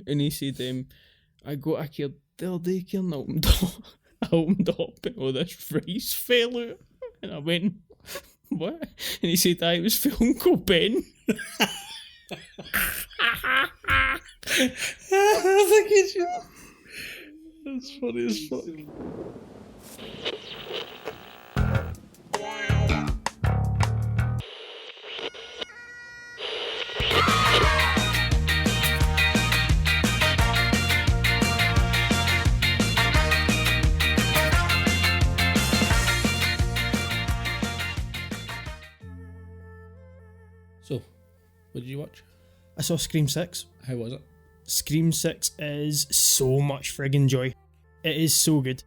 And he said, I got a kid the other day, Kieran, I opened up and all this rice fell out. And I went, what? And he said, I was feeling Cobain. That's funny as fuck. So, what did you watch? I saw Scream 6. How was it? Scream 6 is so much friggin' joy. It is so good.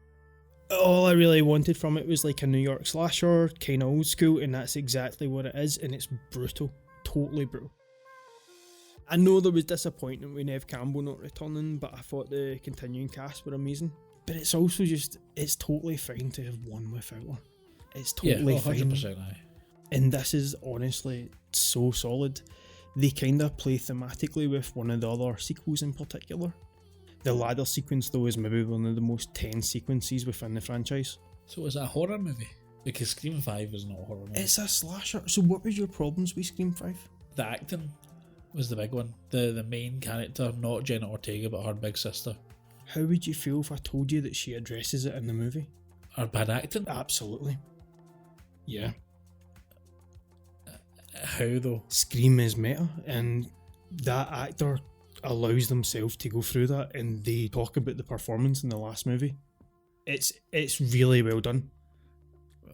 All I really wanted from it was like a New York slasher, kind of old school, and that's exactly what it is, and it's brutal. Totally brutal. I know there was disappointment with Neve Campbell not returning, but I thought the continuing cast were amazing. But it's also just, it's totally fine to have one without her. It's totally fine. 100% aye. And this is honestly so solid. They kind of play thematically with one of the other sequels in particular. The ladder sequence though is maybe one of the most tense sequences within the franchise. So is it a horror movie? Because Scream 5 is not a horror movie. It's a slasher. So what was your problems with Scream 5? The acting was the big one. The main character, not Jenna Ortega but her big sister. How would you feel if I told you that she addresses it in the movie? Her bad acting? Absolutely. Yeah. How though? Scream is meta, and that actor allows themselves to go through that, and they talk about the performance in the last movie. It's really well done.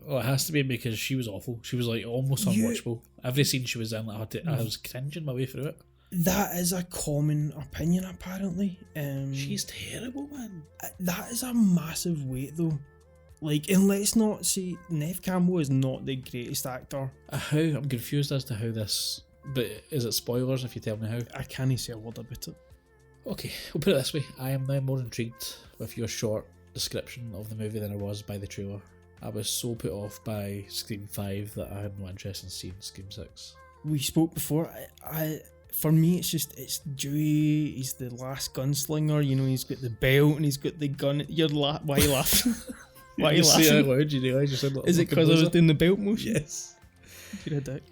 Well, it has to be because she was awful. She was like almost unwatchable. Every scene she was in, I was cringing my way through it. That is a common opinion, apparently. She's terrible, man. That is a massive weight, though. Like, and let's not say Neve Campbell is not the greatest actor. How? I'm confused as to how this... But is it spoilers if you tell me how? I can't say a word about it. Okay, we'll put it this way. I am now more intrigued with your short description of the movie than I was by the trailer. I was so put off by Scream 5 that I had no interest in seeing Scream 6. We spoke before. For me, it's Dewey. He's the last gunslinger. You know, he's got the belt and he's got the gun. Why are you laughing? Why are you laughing? Say it out loud, you realise you said Is it because I was doing the belt motion? Yes. You're a dick.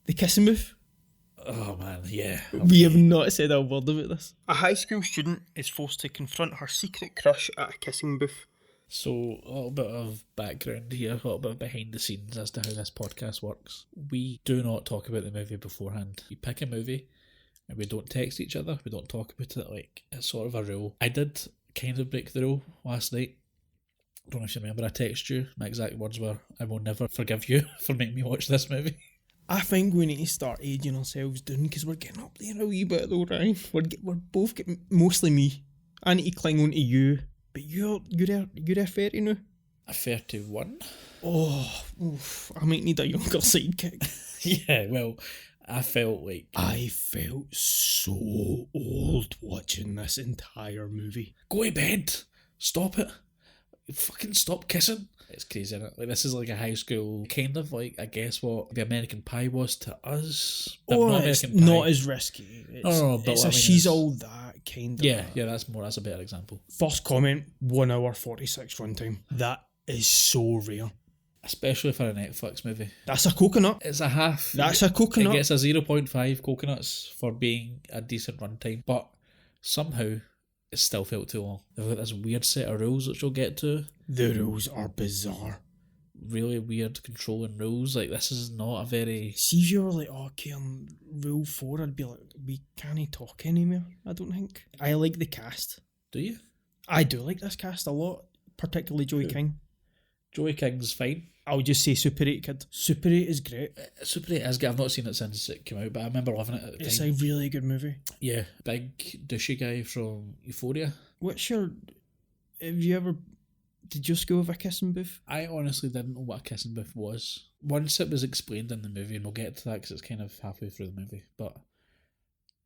The kissing booth. Oh man, yeah. We have not said a word about this. A high school student is forced to confront her secret crush at a kissing booth. So, a little bit of background here, a little bit behind the scenes as to how this podcast works. We do not talk about the movie beforehand. We pick a movie and we don't text each other, we don't talk about it, like, it's sort of a rule. I did kind of break the rule last night. Don't know if you remember, I texted you, my exact words were, I will never forgive you for making me watch this movie. I think we need to start aging ourselves down because we're getting up there a wee bit though, Ryan. We're both getting, mostly me. I need to cling on to you, but you're a 30 now. A 31? Oh, oof, I might need a younger sidekick. Yeah, well, I felt so old watching this entire movie. Go to bed! Stop it! Fucking stop kissing! It's crazy, isn't it? Like, this is like a high school, kind of like, I guess, what the American Pie was to us. But it's not as risky. She's all that kind of. Yeah, that's a better example. First comment, 1 hour 46 runtime. That is so rare. Especially for a Netflix movie. That's a coconut. It's a half. That's a coconut. It gets a 0.5 coconuts for being a decent runtime, but somehow it still felt too long. They've got this weird set of rules which we'll get to. The rules are bizarre. Really weird controlling rules. Like, this is not a very... See if you were like, okay, on rule 4, I'd be like, we can't talk anymore, I don't think. I like the cast. Do you? I do like this cast a lot, particularly Joey King. Joey King's fine. I'll just say Super 8 Kid. Super 8 is great. Super 8 is good. I've not seen it since it came out, but I remember loving it at the time. It's a really good movie. Yeah. Big douchey guy from Euphoria. Did you go with a kissing booth? I honestly didn't know what a kissing booth was. Once it was explained in the movie, and we'll get to that because it's kind of halfway through the movie, but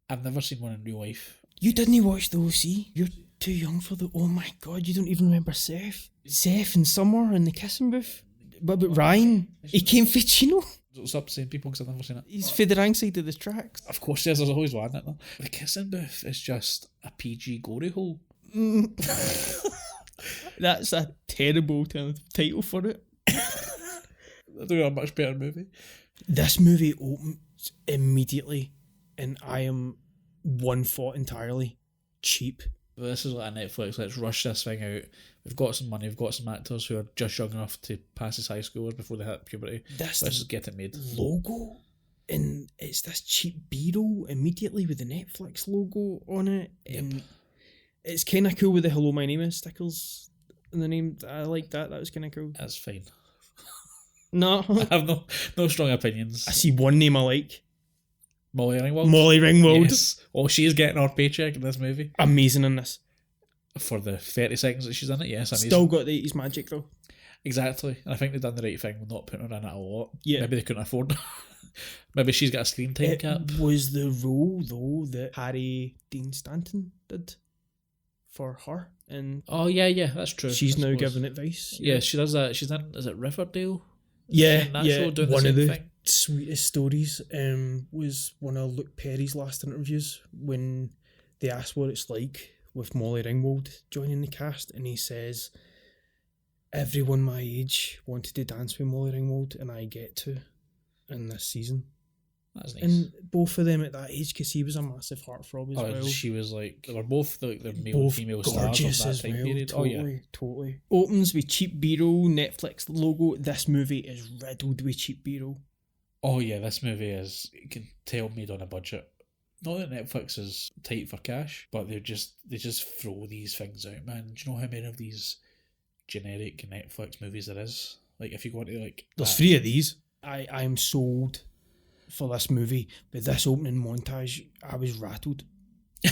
I've never seen one in real life. You didn't watch the OC? You're too young for the... Oh my god, you don't even remember Seth? Seth and Summer in the kissing booth? But Ryan, he came for Chino. Stop saying people because I've never seen it. He's for the wrong side of the tracks. Of course, there's always one, isn't there? The kissing booth is just a PG glory hole. That's a terrible title for it. They're doing a much better movie. This movie opens immediately, and I am one thought entirely: cheap. This is like a Netflix, let's rush this thing out. We've got some money, we've got some actors who are just young enough to pass as high schoolers before they hit puberty. Let's just get it made. Logo, and it's this cheap B-roll immediately with the Netflix logo on it, and it's kind of cool with the "Hello, my name is" stickers in the name. I like that. That was kind of cool. That's fine. No, I have no strong opinions. I see one name I like. Molly Ringwald. Molly Ringwald. Yes. Oh, she's getting her paycheck in this movie. Amazing in this. For the 30 seconds that she's in it, yes, amazing. Still got the 80s magic though. Exactly. And I think they've done the right thing with not putting her in it a lot. Yeah. Maybe they couldn't afford her. Maybe she's got a screen time cap. Was the role though that Harry Dean Stanton did for her, and oh yeah, that's true. She's now giving advice. Yeah, she does that. She's in, is it Riverdale? Yeah, show, doing one the of the thing. Sweetest stories was one of Luke Perry's last interviews when they asked what it's like with Molly Ringwald joining the cast, and he says, everyone my age wanted to dance with Molly Ringwald, and I get to in this season. That's nice. And both of them at that age, because he was a massive heartthrob as well. She was like, they were both the male and female stars of that time period. Totally. Opens with cheap B-roll, Netflix logo. This movie is riddled with cheap B-roll. Oh yeah, this movie is, you can tell, made on a budget. Not that Netflix is tight for cash, but they just throw these things out, man. Do you know how many of these generic Netflix movies there is? Like, if you go into like... There's 3 of these. I am sold for this movie, but this opening montage, I was rattled. You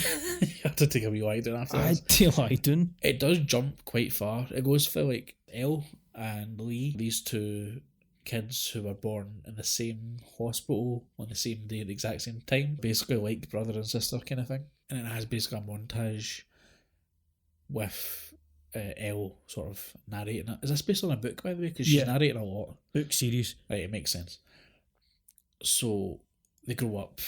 have to take a wee wide after this. I didn't. It does jump quite far. It goes for like Elle and Lee, these two kids who were born in the same hospital on the same day at the exact same time, basically like brother and sister kind of thing. And it has basically a montage with Elle sort of narrating it. Is this based on a book, by the way? Because she's narrating a lot. Book series. Right, it makes sense. So they grow up,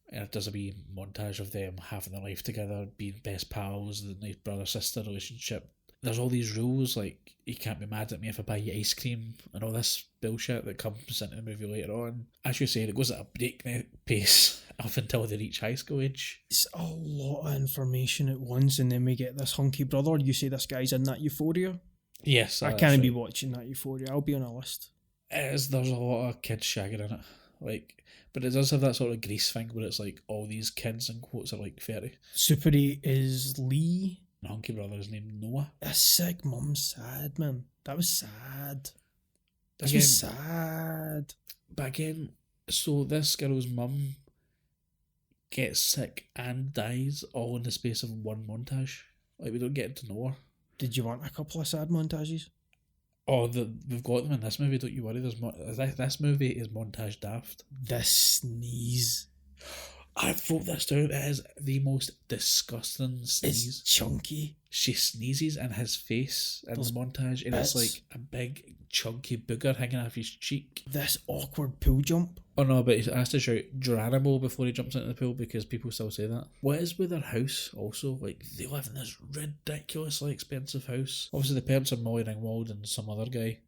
and it does a wee montage of them having their life together, being best pals, the nice brother-sister relationship. There's all these rules, like, you can't be mad at me if I buy you ice cream, and all this bullshit that comes into the movie later on. As you said, it goes at a breakneck pace up until they reach high school age. It's a lot of information at once, and then we get this hunky brother. You say this guy's in that Euphoria? Yes. I can't be watching that Euphoria. I'll be on a list. There's a lot of kids shagging in it. Like, but it does have that sort of Grease thing where it's like all these kids in quotes are like 30. Super 8 is Lee. The hunky brother is named Noah. A sick mum's sad, man. That was sad. This was sad. But again, so this girl's mum gets sick and dies all in the space of one montage. Like, we don't get to know her. Did you want a couple of sad montages? Oh, we've got them in this movie, don't you worry. This movie is montage daft. This sneeze. I wrote this down. It is the most disgusting sneeze. It's chunky. She sneezes in his face in the montage, and it's like a big chunky booger hanging off his cheek. This awkward pool jump. Oh no, but he has to shout Geronimo before he jumps into the pool because people still say that. What is with their house also? Like, they live in this ridiculously expensive house. Obviously the parents are Molly Ringwald and some other guy.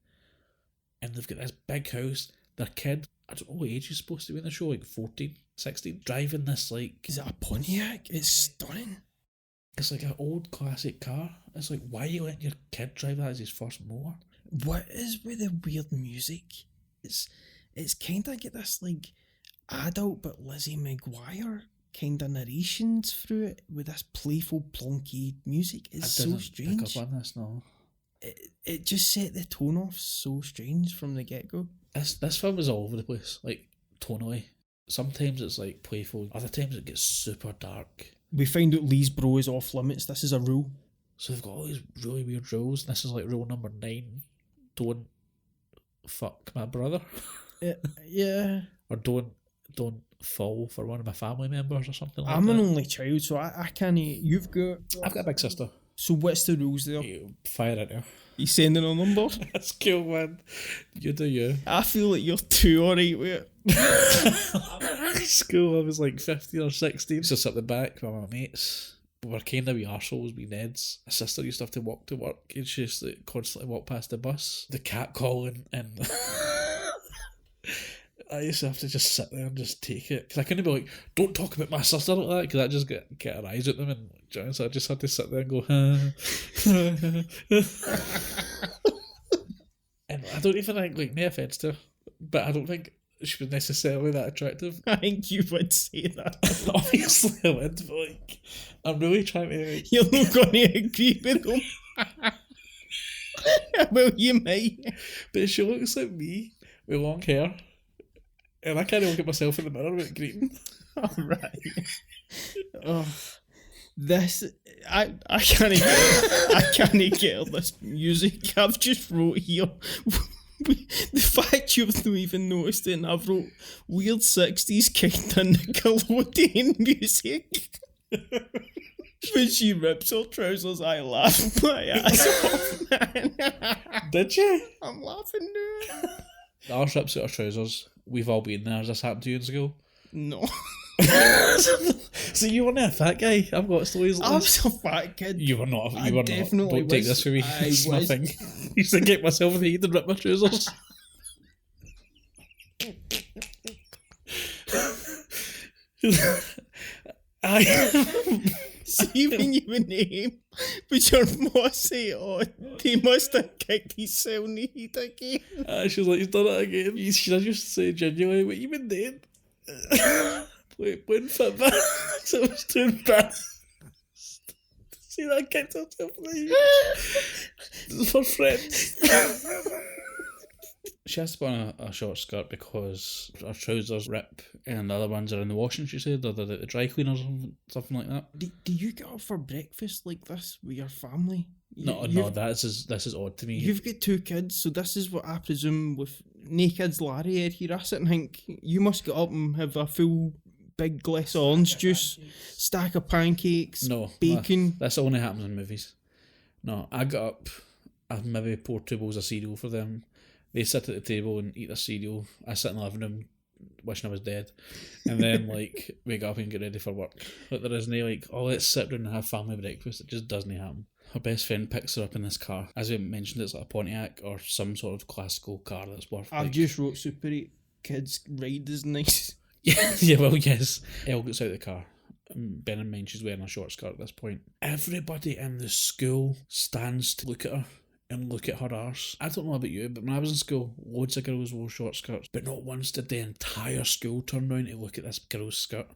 And they've got this big house. Their kid, I don't know what age he's supposed to be in the show, like 14, 16, driving this like... Is it a Pontiac? It's stunning. It's like an old classic car. It's like, why are you letting your kid drive that as his first mower? What is with the weird music? It's kind of get this like adult but Lizzie McGuire kind of narrations through it with this playful plonky music. It's so strange. Pick up on this, no. It just set the tone off so strange from the get-go. This film is all over the place, like tonally. Sometimes it's like playful, other times it gets super dark. We find out Lee's bro is off limits. This is a rule. So they've got all these really weird rules. This is like rule number 9. Don't fuck my brother. Yeah. Or don't fall for one of my family members or something like that. I'm an only child, so I can't... I've got a big sister. So what's the rules there? You fire into her. You sending a number? That's cool, man. You do you. I feel like you're too alright with it. School, I was like 15 or 16. Just at the back with my mates. We were kind of wee arseholes, wee Neds. My sister used to have to walk to work, and she used to constantly walk past the bus. The cat calling, and I used to have to just sit there and just take it. Because I couldn't be like, don't talk about my sister like that, because I just get her eyes at them, and so I just had to sit there and go, And I don't even think, like, no offence to her, but I don't think she was necessarily that attractive. I think you would say that. Obviously I would, but like, I'm really trying to... Like, You're not going to agree with them. Well, you might. but she looks like me, with long hair, and I can't look at myself in the mirror without greeting. Alright. Oh, this... I can't get all this music. I've just wrote here... The fact you've not even noticed it, and I've wrote weird 60s kind of Nickelodeon music. When she rips her trousers, I laugh my ass off, man. Did you? I'm laughing now. Ours rips out our trousers. We've all been there. Has this happened to you in school? No. So you weren't a fat guy? I've got stories like I this. was a fat kid. You were not. You I were definitely not. Don't take was. this from me. I It's was. nothing. I used to get myself in the heat and rip my trousers. See when you were name, but your mum say, oh, he must have kicked his cell in the heat again. She was like, he's done it again. She used to say genuinely, what you been doing? Playing football. So I was too embarrassed. See that I kicked herself in the heat. For friends. She has to put on a short skirt because her trousers rip and the other ones are in the washing, she said, or the dry cleaners or something like that. Do you get up for breakfast like this with your family? No, this is odd to me. You've got 2 kids, so this is what I presume with no kids Larry Ed here. I sit and think, you must get up and have a full big glass of orange juice, stack of pancakes, bacon. This only happens in movies. No, I got up, I maybe pour 2 bowls of cereal for them. They sit at the table and eat their cereal. I sit in the living room wishing I was dead. And then, like, wake up and get ready for work. But there is no, like, oh, let's sit down and have family breakfast. It just doesn't happen. Her best friend picks her up in this car. As we mentioned, it's like a Pontiac or some sort of classical car that's worth, I've like... just wrote Super 8 kids ride is nice. Yeah, well, yes. Elle gets out of the car. Bear in mind she's wearing a short skirt at this point. Everybody in the school stands to look at her and look at her arse. I don't know about you, but when I was in school, loads of girls wore short skirts, but not once did the entire school turn round to look at this girl's skirt.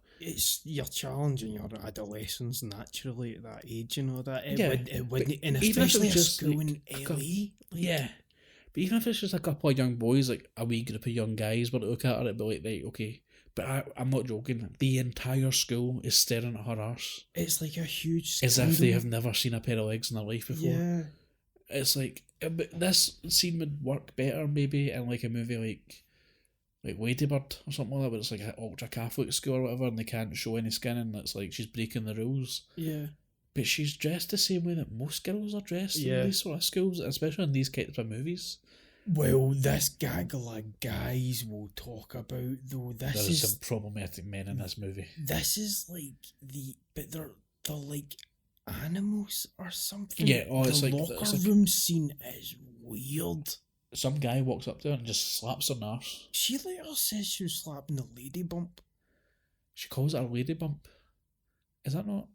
You're challenging your adolescence naturally at that age, you know that. It wouldn't, and even if it especially was a just school like in LA. Yeah. But even if it's just a couple of young boys, like a wee group of young guys were to look at her, it'd be like, right, okay. But I'm not joking. The entire school is staring at her arse. It's like a huge As scandal. if they have never seen a pair of legs in their life before. Yeah. It's like, this scene would work better maybe in like a movie like Ladybird or something like that, where it's like an ultra Catholic school or whatever and they can't show any skin and it's like she's breaking the rules. Yeah. But she's dressed the same way that most girls are dressed in these sort of schools, especially in these kinds of movies. Well, this gaggle of guys we'll talk about though, There is some problematic men in this movie. This is like but they're like animals or something. Yeah, the locker room scene is weird. Some guy walks up to her and just slaps her arse. She later says she was slapping the lady bump. She calls it a lady bump. Is that not?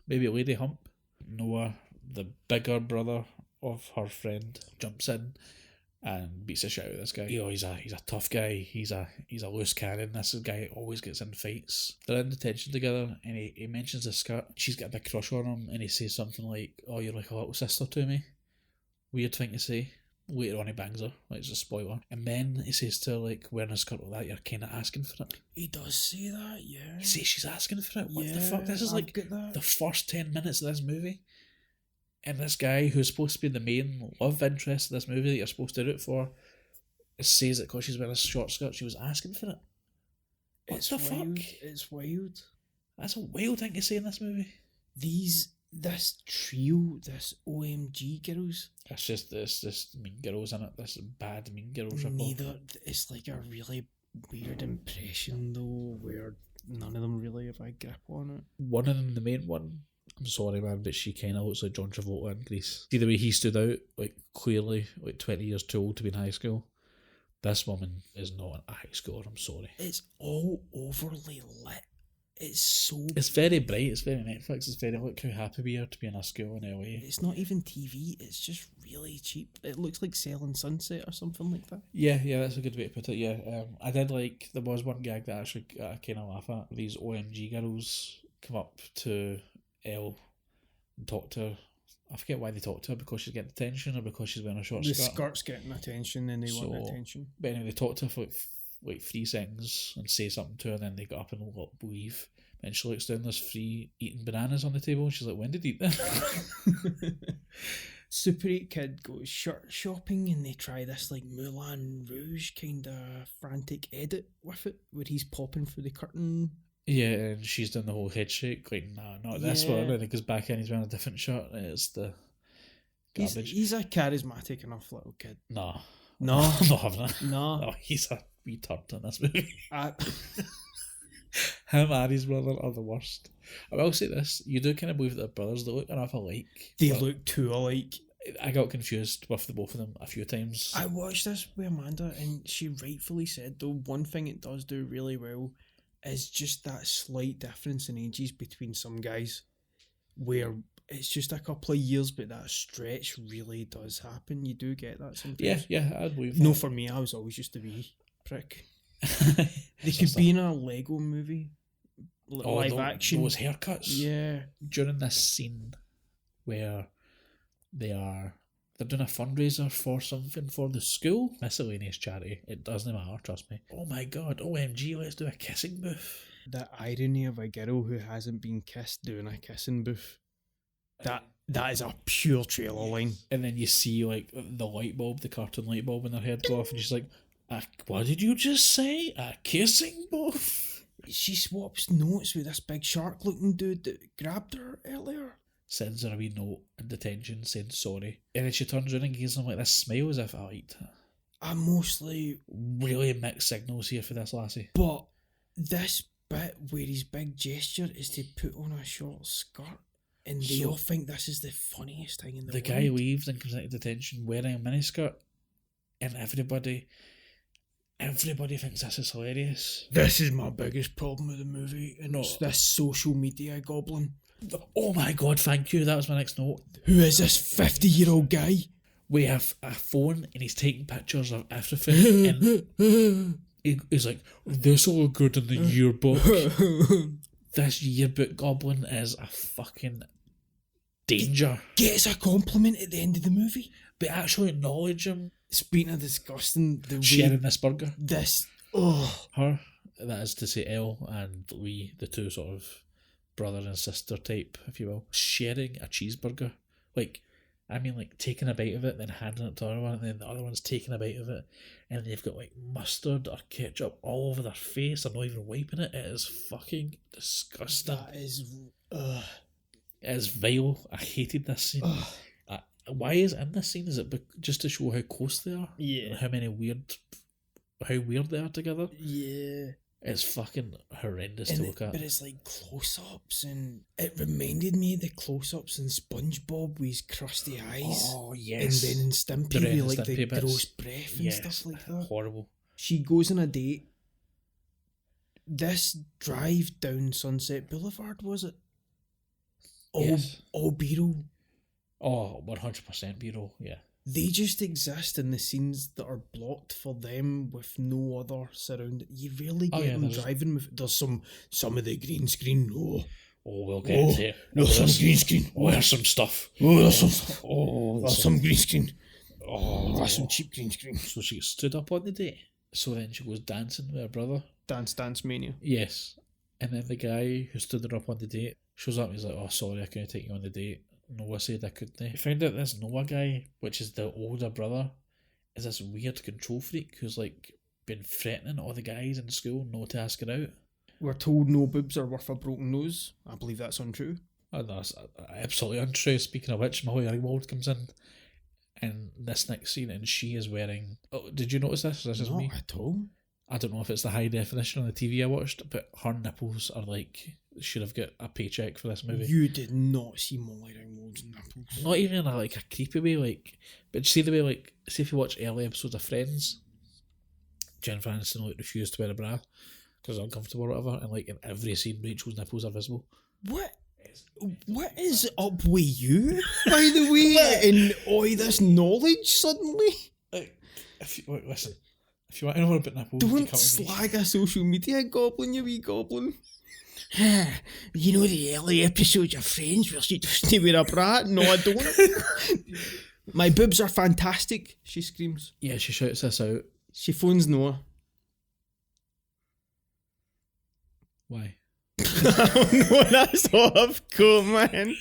Maybe a lady hump? Noah, the bigger brother of her friend, jumps in and beats the shit out of this guy. You know, he's a tough guy. He's a loose cannon. This guy always gets in fights. They're in detention together, and he mentions the skirt. She's got a big crush on him, and he says something like, "Oh, you're like a little sister to me." Weird thing to say. Later on, he bangs her. Like, it's a spoiler. And then he says to her, like, wearing a skirt like that, you're kind of asking for it. He does say that, yeah. He says she's asking for it. What the fuck? This is like the first 10 minutes of this movie. And this guy who's supposed to be the main love interest of this movie that you're supposed to root for says that because she's wearing a short skirt, she was asking for it. What the fuck? It's wild. That's a wild thing to say in this movie. These this trio, this OMG girls, It's just Mean Girls in it. This bad Mean Girls ripoff. neither. It's like a really weird impression though, where none of them really have a grip on it. One of them, the main one, I'm sorry man, but she kind of looks like John Travolta in Grease. See the way he stood out, like clearly like 20 years too old to be in high school. This woman is not a high schooler, I'm sorry. It's all overly lit. It's very bright, it's very Netflix, it's very look how happy we are to be in a school in LA. It's not even TV, it's just really cheap. It looks like Selling Sunset or something like that. Yeah, that's a good way to put it, yeah. I did like, there was one gag that actually I kind of laugh at. These OMG girls come up to Elle and talk to her. I forget why they talk to her, because she's getting attention or because she's wearing a short The skirt. skirt's getting attention and they want attention. But anyway, they talk to her for like 3 seconds and say something to her, and then they got up and leave. And she looks down, there's 3 eating bananas on the table, and she's like, when did he eat them? Super 8 kid goes shirt shopping and they try this like Moulin Rouge kind of frantic edit with it, where he's popping through the curtain. Yeah, and she's done the whole head shake, like, nah, not this one. And then he goes back in, he's wearing a different shirt, and it's the garbage. He's a charismatic enough little kid. No. I'm not having it. No. He's a wee turd in this movie. Him and his brother are the worst. I will say this, you do kind of believe that they're brothers, they look enough alike. They look too alike. I got confused with the both of them a few times. I watched this with Amanda and she rightfully said though, one thing it does do really well is just that slight difference in ages between some guys, where it's just a couple of years, but that stretch really does happen. You do get that sometimes. Yeah, I'd believe that. No, for me, I was always just a wee prick. They could be in a Lego movie, live action. Those haircuts. Yeah. During this scene where they're doing a fundraiser for something for the school, miscellaneous charity. It doesn't matter, trust me. Oh my god, OMG, let's do a kissing booth. The irony of a girl who hasn't been kissed doing a kissing booth. That is a pure trailer line. And then you see like the light bulb, the cartoon light bulb in her head go off, and she's like, what did you just say? A kissing booth? She swaps notes with this big shark looking dude that grabbed her earlier. Sends her a wee note in detention saying sorry. And then she turns around and gives him like this smile as if, I mostly really mixed signals here for this lassie. But this bit where his big gesture is to put on a short skirt, and they all think this is the funniest thing in the world. The guy leaves and comes into detention wearing a miniskirt, and everybody thinks this is hilarious. This is my biggest problem with the movie, and it's this social media goblin. Oh my god, thank you, that was my next note. Who is this 50-year-old guy? We have a phone and he's taking pictures of everything and he's like, this will look good in the yearbook. This yearbook goblin is a fucking danger. Gets a compliment at the end of the movie. But actually acknowledge him. Speaking of disgusting, the sharing this burger. Her. That is to say Elle and we, the two sort of brother and sister type, if you will, sharing a cheeseburger. Like taking a bite of it, then handing it to the other one, and then the other one's taking a bite of it, and they've got like mustard or ketchup all over their face. They're not even wiping it. It is fucking disgusting. That is... It is vile. I hated this scene. Why is it in this scene? Is it just to show how close they are? Yeah. How weird they are together? Yeah. It's fucking horrendous to look at. But it's like close-ups, and it reminded me of the close-ups in SpongeBob with his crusty eyes. Oh, yes. And then in Stimpy with like the gross breath and stuff like that. Horrible. She goes on a date. This drive down Sunset Boulevard, was it? All B-roll. Oh, 100% B-roll, yeah. They just exist in the scenes that are blocked for them with no other surround. You rarely get them driving with. There's some of the green screen. We'll get to it. There's some green screen. There's some stuff. There's some green screen. There's some cheap green screen. So she stood up on the date. So then she goes dancing with her brother. Dance mania. Yes. And then the guy who stood her up on the date shows up and he's like, oh, sorry, I couldn't take you on the date. Noah said I couldn't. I found out this Noah guy, which is the older brother, is this weird control freak who's like been threatening all the guys in school not to ask her out. We're told no boobs are worth a broken nose. I believe that's untrue. Oh, no, that's absolutely untrue. Speaking of which, Molly Ringwald comes in this next scene, and she is wearing... Oh, did you notice this? This is Not me. at all. I don't know if it's the high definition on the TV I watched, but her nipples are like... Should have got a paycheck for this movie. You did not see Molly Ringwald's nipples. Not even in a creepy way, like... But see the way, like... See if you watch early episodes of Friends, Jennifer Aniston refused to wear a bra because it's uncomfortable or whatever, and in every scene Rachel's nipples are visible. What is up with you, by the way, and all this knowledge suddenly? Listen, if you want to know more about nipples, Don't slag a social media goblin, you wee goblin. You know the early episodes of Friends where she doesn't wear a bra? No, I don't. My boobs are fantastic, she screams. Yeah, she shouts this out. She phones Noah. Why? No, that's all I've got, man.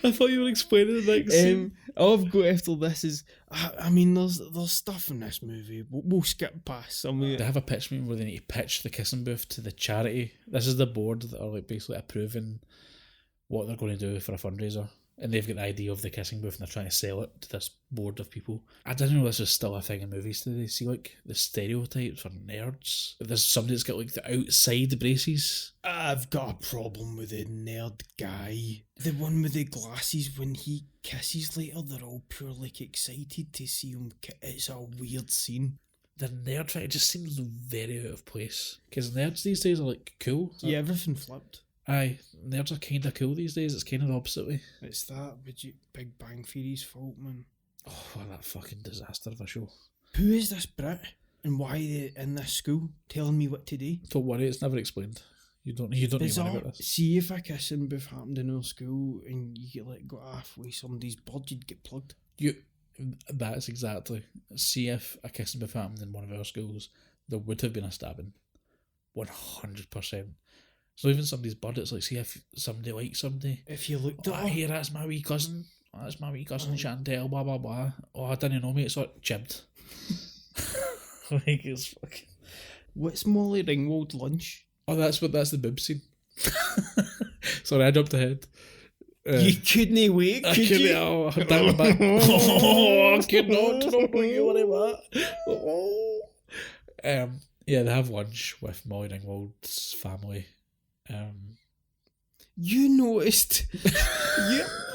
I thought you were explaining the next scene. All I've got after this is, I mean, there's stuff in this movie. We'll skip past some of it. They have a pitch meeting where they need to pitch the kissing booth to the charity. This is the board that are basically approving what they're going to do for a fundraiser. And they've got the idea of the kissing booth and they're trying to sell it to this board of people. I didn't know this was still a thing in movies today. See, the stereotypes for nerds. There's somebody that's got the outside braces. I've got a problem with the nerd guy. The one with the glasses, when he kisses later, they're all pure excited to see him. It's a weird scene. The nerd thing, it just seems very out of place. Because nerds these days are cool. Yeah, everything flipped. Aye, nerds are kind of cool these days. It's kind of the opposite way. It's that Big Bang Theory's fault, man. Oh, that fucking disaster of a show. Who is this Brit and why are they in this school telling me what to do? Don't worry, it's never explained. You don't need to worry about this. See if a kissing booth happened in our school and you get got halfway somebody's blood, you'd get plugged. That's exactly. See if a kissing booth happened in one of our schools, there would have been a stabbing. 100%. So even somebody's blood, it's see if somebody likes somebody. If you looked at her. Hey, that's my wee cousin. That's my wee cousin Chantel, blah blah blah. Oh, I didn't know, mate. It's chibbed. It's fucking... What's Molly Ringwald lunch? Oh, that's the boob scene. Sorry, I jumped ahead. You couldn't wait, could you? Oh, down the back. Oh, I could not. Don't you worry about that. Yeah, they have lunch with Molly Ringwald's family. You noticed.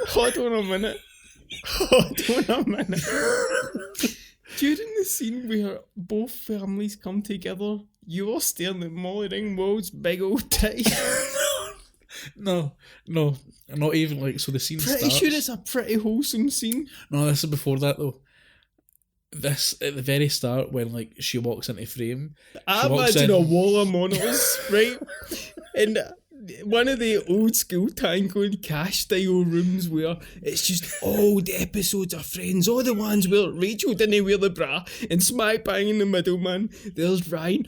Hold on a minute. During the scene where both families come together, you were staring at Molly Ringwald's big old titty. No, not even so the scene pretty starts. Sure it's a pretty wholesome scene. No, this is before that though. This at the very start when she walks into frame. I imagine a wall of monitors, right? And one of the old school Tango and Cash style rooms where it's just old episodes of Friends, all the ones where Rachel didn't wear the bra, and smack bang in the middle, man, there's Ryan.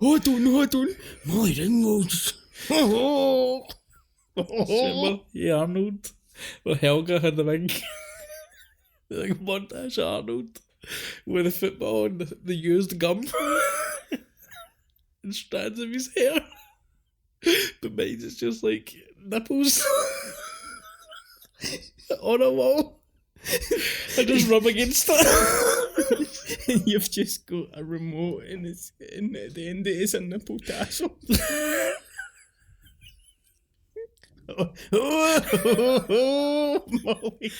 Hold on. Molly Ringwald. Yeah, Arnold. Well, Helga had the big montage of Arnold with the football and the used gum and strands of his hair. But mine's is just nipples on a wall. I just rub against it. And you've just got a remote and at the end it is a nipple tassel. Molly.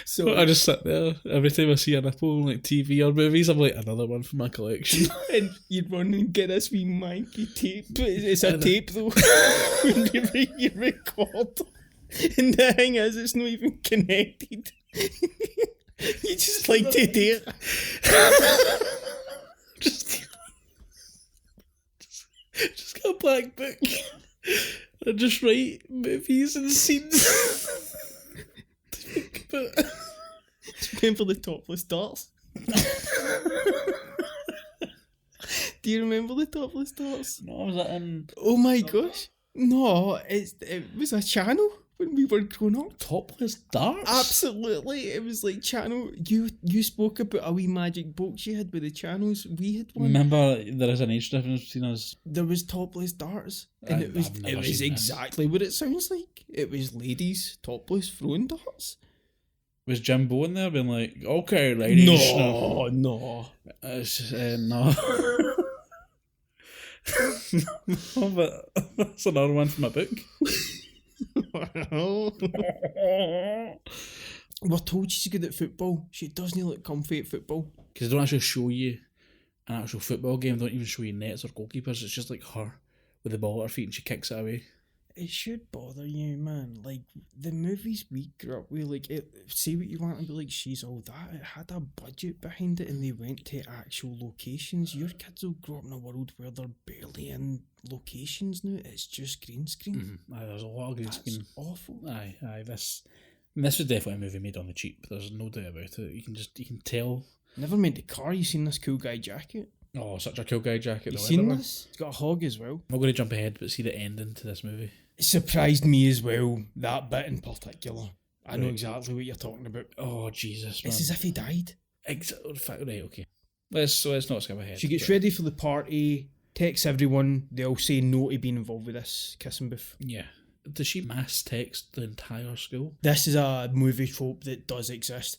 So I just sit there every time I see a nipple on TV or movies. I'm another one from my collection. And you'd run and get this wee manky tape. It's a tape though. When you record, and the thing is, it's not even connected. You just to do it. Just got a black book. I just write movies and scenes. But remember the topless darts? Do you remember the topless darts? No, was that in... Oh my gosh. No, it was a channel when we were growing up. Topless darts? Absolutely. It was like channel. You spoke about a wee magic box you had with the channels. We had one. Remember, there is an age difference between us. There was topless darts, and it was exactly what it sounds like. It was ladies topless throwing darts. Was Jimbo in there being like, okay, ladies? No. No, no, but that's another one from my book. We're told she's good at football. She doesn't look comfy at football. Because they don't actually show you an actual football game. They don't even show you nets or goalkeepers. It's just like her with the ball at her feet and she kicks it away. It should bother you, man. Like, the movies we grew up with, like, say what you want to be like, she's all that. It had a budget behind it and they went to actual locations. Your kids will grow up in a world where they're barely in locations now. It's just green screen. Aye, there's a lot of green screen. Awful. Aye, this was definitely a movie made on the cheap. There's no doubt about it. You can tell. Never mind the car. You seen this cool guy jacket? Oh, such a cool guy jacket. You seen this? It's got a hog as well. I'm not going to jump ahead, but see the ending to this movie. It surprised me as well, that bit in particular. I know exactly what you're talking about. Oh, Jesus, man. It's as if he died. Right, okay. Let's not skip ahead. She gets ready for the party, texts everyone, they all say no to being involved with this kissing booth. Yeah. Does she mass text the entire school? This is a movie trope that does exist.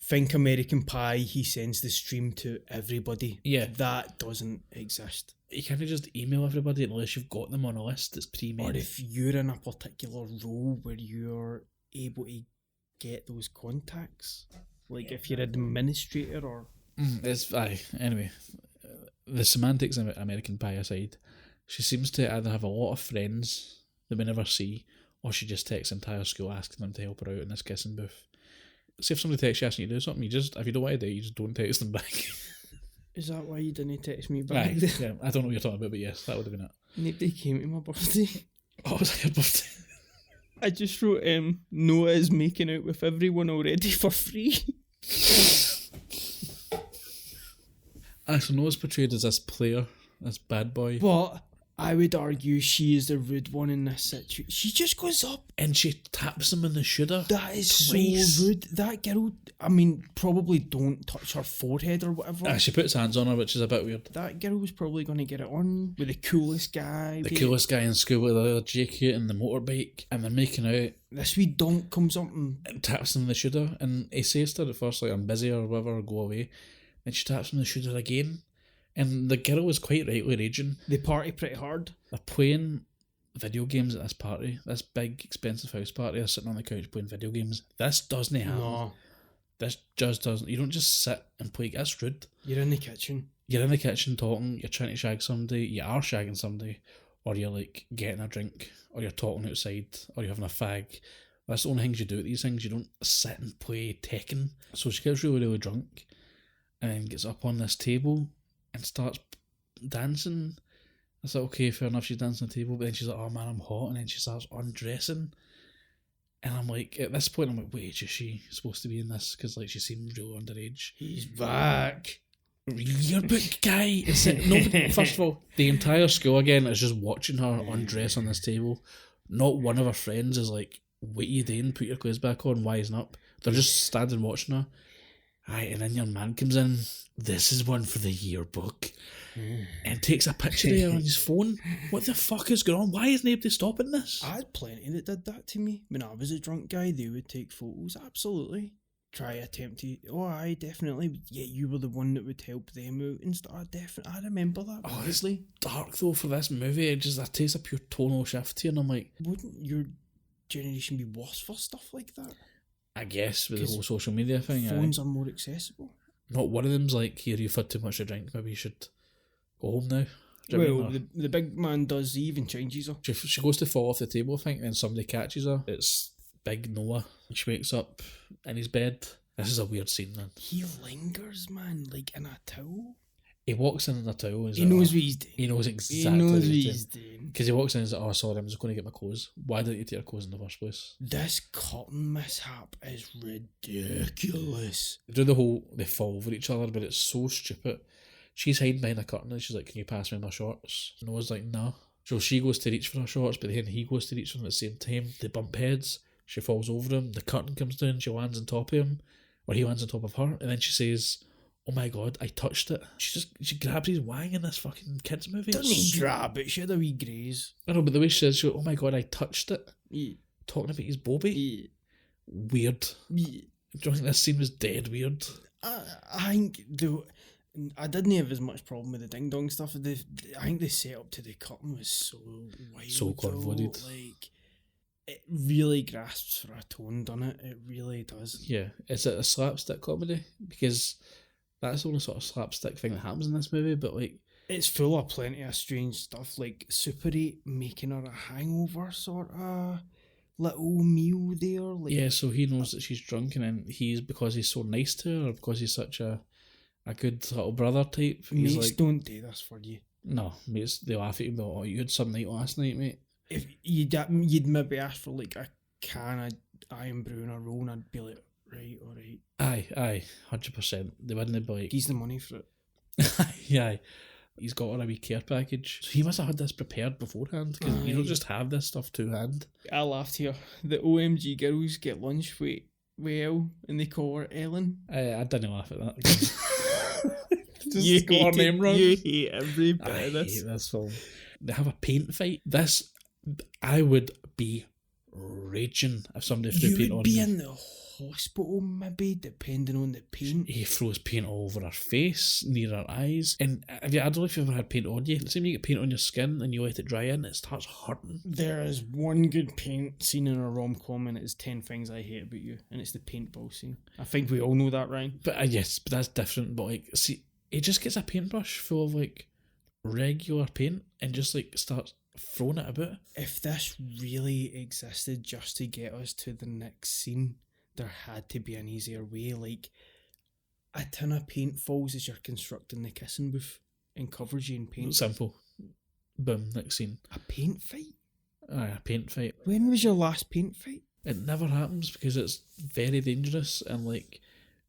Think American Pie, he sends the stream to everybody. Yeah. That doesn't exist. You can't just email everybody unless you've got them on a list that's pre-made. Or if you're in a particular role where you're able to get those contacts. Like if you're an administrator or... Anyway, the semantics of American Pie aside, she seems to either have a lot of friends that we never see, or she just texts the entire school asking them to help her out in this kissing booth. See if somebody texts you asking you to do something, if you don't want to do it, you just don't text them back. Is that why you didn't text me back? Yeah, I don't know what you're talking about, but yes, that would have been it. Nobody came to my birthday. Oh, was that your birthday? I just wrote, Noah is making out with everyone already for free. So Noah's portrayed as this player, this bad boy. But I would argue she is the rude one in this situation. She just goes up and she taps him in the shoulder. That is twice. So rude. That girl, I mean, probably don't touch her forehead or whatever. She puts hands on her, which is a bit weird. That girl was probably going to get it on with the coolest guy. The coolest guy in school with the jacket and the motorbike, and they're making out. This wee donk comes up and taps him in the shoulder, and he says to her at first, like, I'm busy or whatever, go away. And she taps him in the shoulder again. And the girl was quite rightly raging. They party pretty hard. They're playing video games at this party. This big, expensive house party. They're sitting on the couch playing video games. This doesn't happen. No. This just doesn't. You don't just sit and play. That's rude. You're in the kitchen. You're in the kitchen talking. You're trying to shag somebody. You are shagging somebody. Or you're like getting a drink. Or you're talking outside. Or you're having a fag. That's the only things you do at these things. You don't sit and play Tekken. So she gets really, really drunk. And then gets up on this table and starts dancing. I thought, okay, fair enough, she's dancing on the table, but then she's like, oh man, I'm hot, and then she starts undressing. And I'm like, at this point, I'm like, wait, is she supposed to be in this? Because like she seems real underage. He's back. Yearbook guy. First of all, the entire school again is just watching her undress on this table. Not one of her friends is like, what are you doing? Put your clothes back on, wisen up. They're just standing watching her. Aye, and then your man comes in, this is one for the yearbook, and takes a picture of her on his phone. What the fuck is going on? Why isn't anybody stopping this? I had plenty that did that to me. When I was a drunk guy, they would take photos, absolutely. Attempt to, aye, definitely. Yeah, you were the one that would help them out and stuff. I remember that, honestly. It's dark though for this movie. It takes a pure tonal shift here, and I'm like... Wouldn't your generation be worse for stuff like that? I guess, with the whole social media thing. Phones are more accessible. Not one of them's like, here, you've had too much to drink, maybe you should go home now. Well, the big man does, he even changes her. She goes to fall off the table, I think, and somebody catches her. It's Big Noah. She wakes up in his bed. This is a weird scene, man. He lingers, man, like in a towel. He walks in a towel. He knows what he's doing. He knows exactly what he's doing. Because he walks in and he's like, oh, sorry, I'm just going to get my clothes. Why didn't you take your clothes in the first place? This cotton mishap is ridiculous. They fall over each other, but it's so stupid. She's hiding behind a curtain and she's like, can you pass me my shorts? Noah's like, no. So she goes to reach for her shorts, but then he goes to reach for them at the same time. They bump heads. She falls over him. The curtain comes down. She lands on top of him, or he lands on top of her. And then she says, "Oh my god, I touched it." She grabs his wang in this fucking kids movie. Doesn't he grab it? She had a wee graze. I know, but the way she says, "Oh my god, I touched it," Yeah. talking about his bobby, Yeah. weird. Yeah. Do you think this scene was dead weird? I think I didn't have as much problem with the ding dong stuff. I think the setup to the curtain was so wild, So convoluted. Like, it really grasps for a tone, doesn't it? It really does. Yeah, is it a slapstick comedy? Because that's the only sort of slapstick thing that happens in this movie. But like, It's full of plenty of strange stuff, like Super 8 making her a hangover sort of little meal there. Like, yeah, so he knows that she's drunk, and then because he's so nice to her, or because he's such a good little brother type. He's mates like, don't do this for you. no, mates, they laugh at him. They're like, "Oh, you had some night last night, mate." If you'd maybe ask for like a can of Iron Brew and a roll, and I'd be like, right, alright. Aye, 100%. They wouldn't be like, He's the money for it. aye. He's got her a wee care package. So he must have had this prepared beforehand, because you don't just have this stuff to hand. I laughed here. The OMG girls get lunch with Elle and they call her Ellen. I didn't laugh at that. Just You got her hate name wrong. You hate every bit I of this. hate this film. They have a paint fight. This, I would be raging if somebody threw You paint on would be me. in the hospital, maybe, depending on the paint. He throws paint all over her face, near her eyes. And I don't know if you've ever had paint on you. Let's say when you get paint on your skin and you let it dry in, it starts hurting. There is one good paint scene in a rom-com, and it is 10 Things I Hate About You, and it's the paintball scene. I think we all know that, Ryan. But yes, but that's different. But like, see, he just gets a paintbrush full of like regular paint and just like starts throwing it about. If this really existed just to get us to the next scene, there had to be an easier way. Like, a tin of paint falls as you're constructing the kissing booth and covers you in paint. Simple. Boom, next scene. A paint fight? Aye, a paint fight. When was your last paint fight? It never happens because it's very dangerous, and like,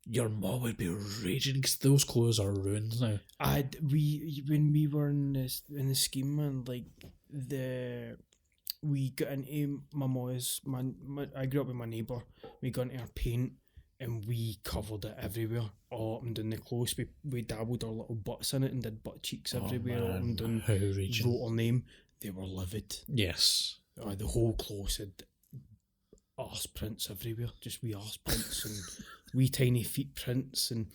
your mom would be raging because those clothes are ruined now. When we were in the scheme, and like we got into my mom's. I grew up with my neighbour. We got into her paint and we covered it everywhere, all up and down the clothes. We dabbled our little butts in it and did butt cheeks everywhere, all up and down. How raging. Wrote our name. They were livid. Yes. The whole clothes had arse prints everywhere, just wee arse prints and wee tiny feet prints, and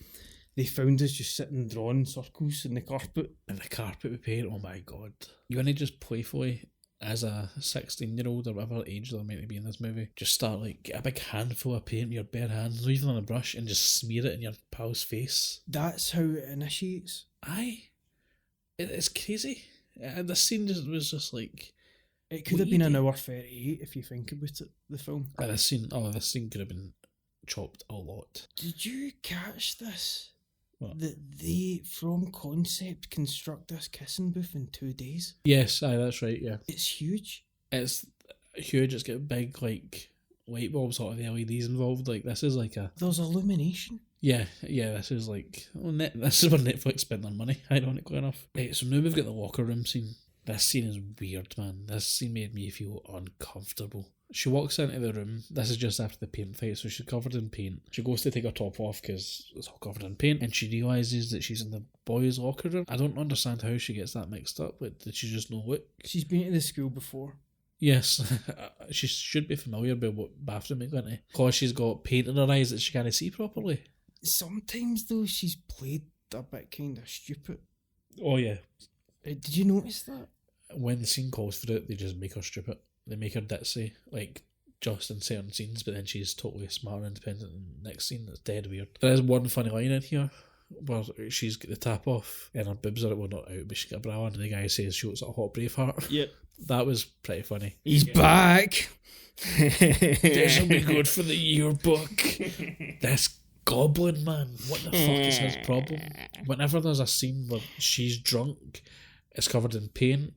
they found us just sitting drawing circles in the carpet. And the carpet we paint, oh my god. You want to just playfully, as a 16-year-old or whatever age they're meant to be in this movie, just start like, get a big handful of paint with your bare hands, or even on a brush, and just smear it in your pal's face. That's how it initiates. Aye. It's crazy. This scene was just like... It could have been an hour 38 if you think about it, the film. This scene could have been chopped a lot. Did you catch this? What? That they, from concept, construct this kissing booth in 2 days? Yes, aye, that's right, yeah. It's huge. It's huge, it's got big, like, light bulbs, sort of the LEDs involved. Like, this is like a... There's illumination. Yeah, this is like... this is where Netflix spent their money, ironically enough. Right, so now we've got the locker room scene. This scene is weird, man. This scene made me feel uncomfortable. She walks into the room. This is just after the paint fight, so she's covered in paint. She goes to take her top off because it's all covered in paint, and she realises that she's in the boys' locker room. I don't understand how she gets that mixed up. Like, did she just know what? She's been to the school before. Yes, she should be familiar with what bathroom it's going to. Because she's got paint in her eyes that she can't see properly. Sometimes, though, she's played a bit kind of stupid. Oh, yeah. Did you notice that? When the scene calls for it, they just make her stupid. They make her ditzy, like, just in certain scenes, but then she's totally smart and independent in the next scene. That's dead weird. There is one funny line in here where she's got the tap off and her boobs are, well, not out, but she's got a bra on, and the guy says she looks like a hot Braveheart. Yep. That was pretty funny. He's back! This will be good for the yearbook. This goblin, man, what the fuck is his problem? Whenever there's a scene where she's drunk, it's covered in paint,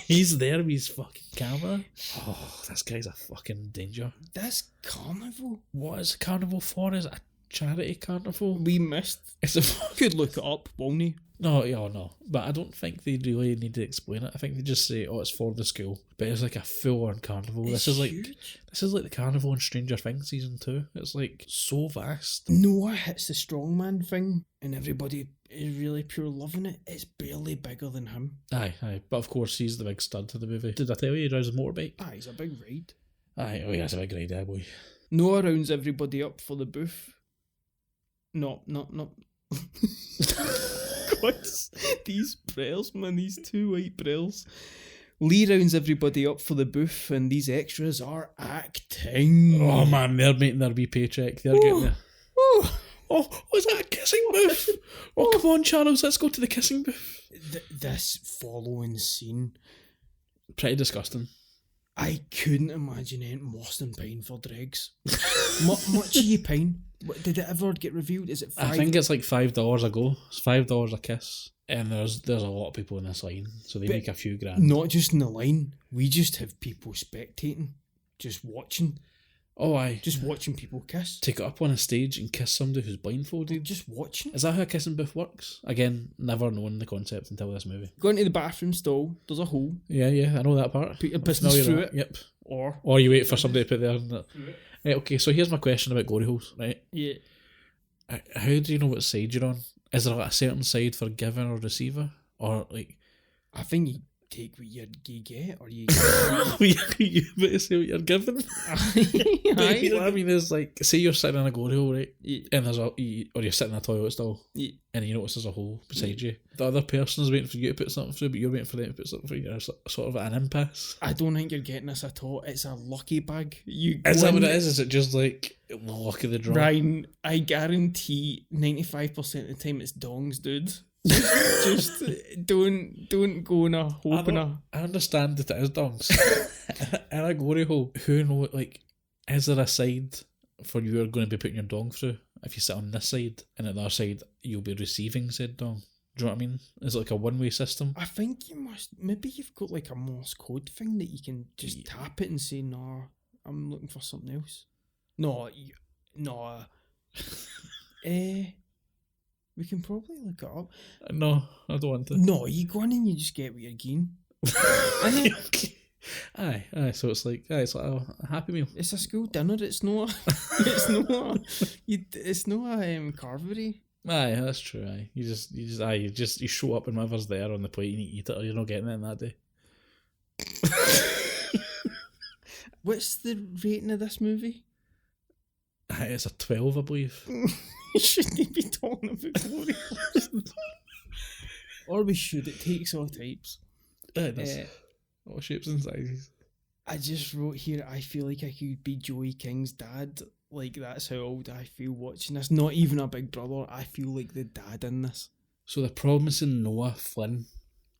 he's there with his fucking camera. Oh, this guy's a fucking danger. That's carnival. What is Carnival for? Is it charity carnival. We missed. It's a Could look it up, won't he? No, yeah, no. But I don't think they really need to explain it. I think they just say, "Oh, it's for the school." But it's like a full-on carnival. It's This is huge. like the carnival in Stranger Things season 2. It's like so vast. Noah hits the strongman thing, and everybody is really pure loving it. It's barely bigger than him. Aye. But of course, he's the big stud to the movie. Did I tell you he drives a motorbike? Ah, he's a big ride. Aye, oh yeah, it's a big ride, boy. Noah rounds everybody up for the booth. No. God, these brails, man, these 2 white brails. Lee rounds everybody up for the booth, and these extras are acting. Oh man, they're making their wee paycheck. They're getting there. Oh, is that a kissing booth? Oh, come on, Charles, let's go to the kissing booth. This following scene, Pretty disgusting. I couldn't imagine anything worse than paying for dregs. Much are you paying? Did it ever get revealed? Is it $5? I think it's like $5 a go. It's $5 a kiss. And there's a lot of people in this line, so they make a few grand. Not just in the line. We just have people spectating, just watching. Oh, aye. Just watching people kiss. Take it up on a stage and kiss somebody who's blindfolded. Just watching. Is that how a kissing booth works? Again, never known the concept until this movie. Go into the bathroom stall, there's a hole. Yeah, I know that part. Put your business through it. Yep. Or you wait for somebody to put their... Right, okay, so here's my question about glory holes, right? Yeah. How do you know what side you're on? Is there a certain side for giver or receiver? Or, like... I think you take what you get, or you... you better say what you're given. I mean, there's like... Say you're sitting in a glory hole, right? Yeah. And there's or you're sitting in a toilet stall. Yeah. And you notice there's a hole beside you. The other person's waiting for you to put something through, but you're waiting for them to put something through. You're sort of at an impasse. I don't think you're getting this at all. It's a lucky bag. Is that what it is? Is it just like the luck of the draw? Ryan, I guarantee 95% of the time it's dongs, dude. Just don't go in a hope in a... I understand that it is dongs. In a glory hole, who know, like, is there a side for you're going to be putting your dong through? If you sit on this side, and at the other side, you'll be receiving said dong. Do you know what I mean? Is it like a one-way system? I think you must... Maybe you've got like a Morse code thing that you can just tap it and say, "No, I'm looking for something else." No. We can probably look it up. No, I don't want to. No, you go in and you just get what you're getting. Aye. So it's like a Happy Meal. It's a school dinner. It's not. It's not a carvery. Aye, that's true. Aye, you show up and whatever's there on the plate and you eat it, or you're not getting it in that day. What's the rating of this movie? Aye, it's a 12, I believe. We shouldn't be talking about glory holes. Or we should. It takes all types. It does. All shapes and sizes. I just wrote here, I feel like I could be Joey King's dad. Like, that's how old I feel watching this. Not even a big brother. I feel like the dad in this. So they're promising Noah Flynn.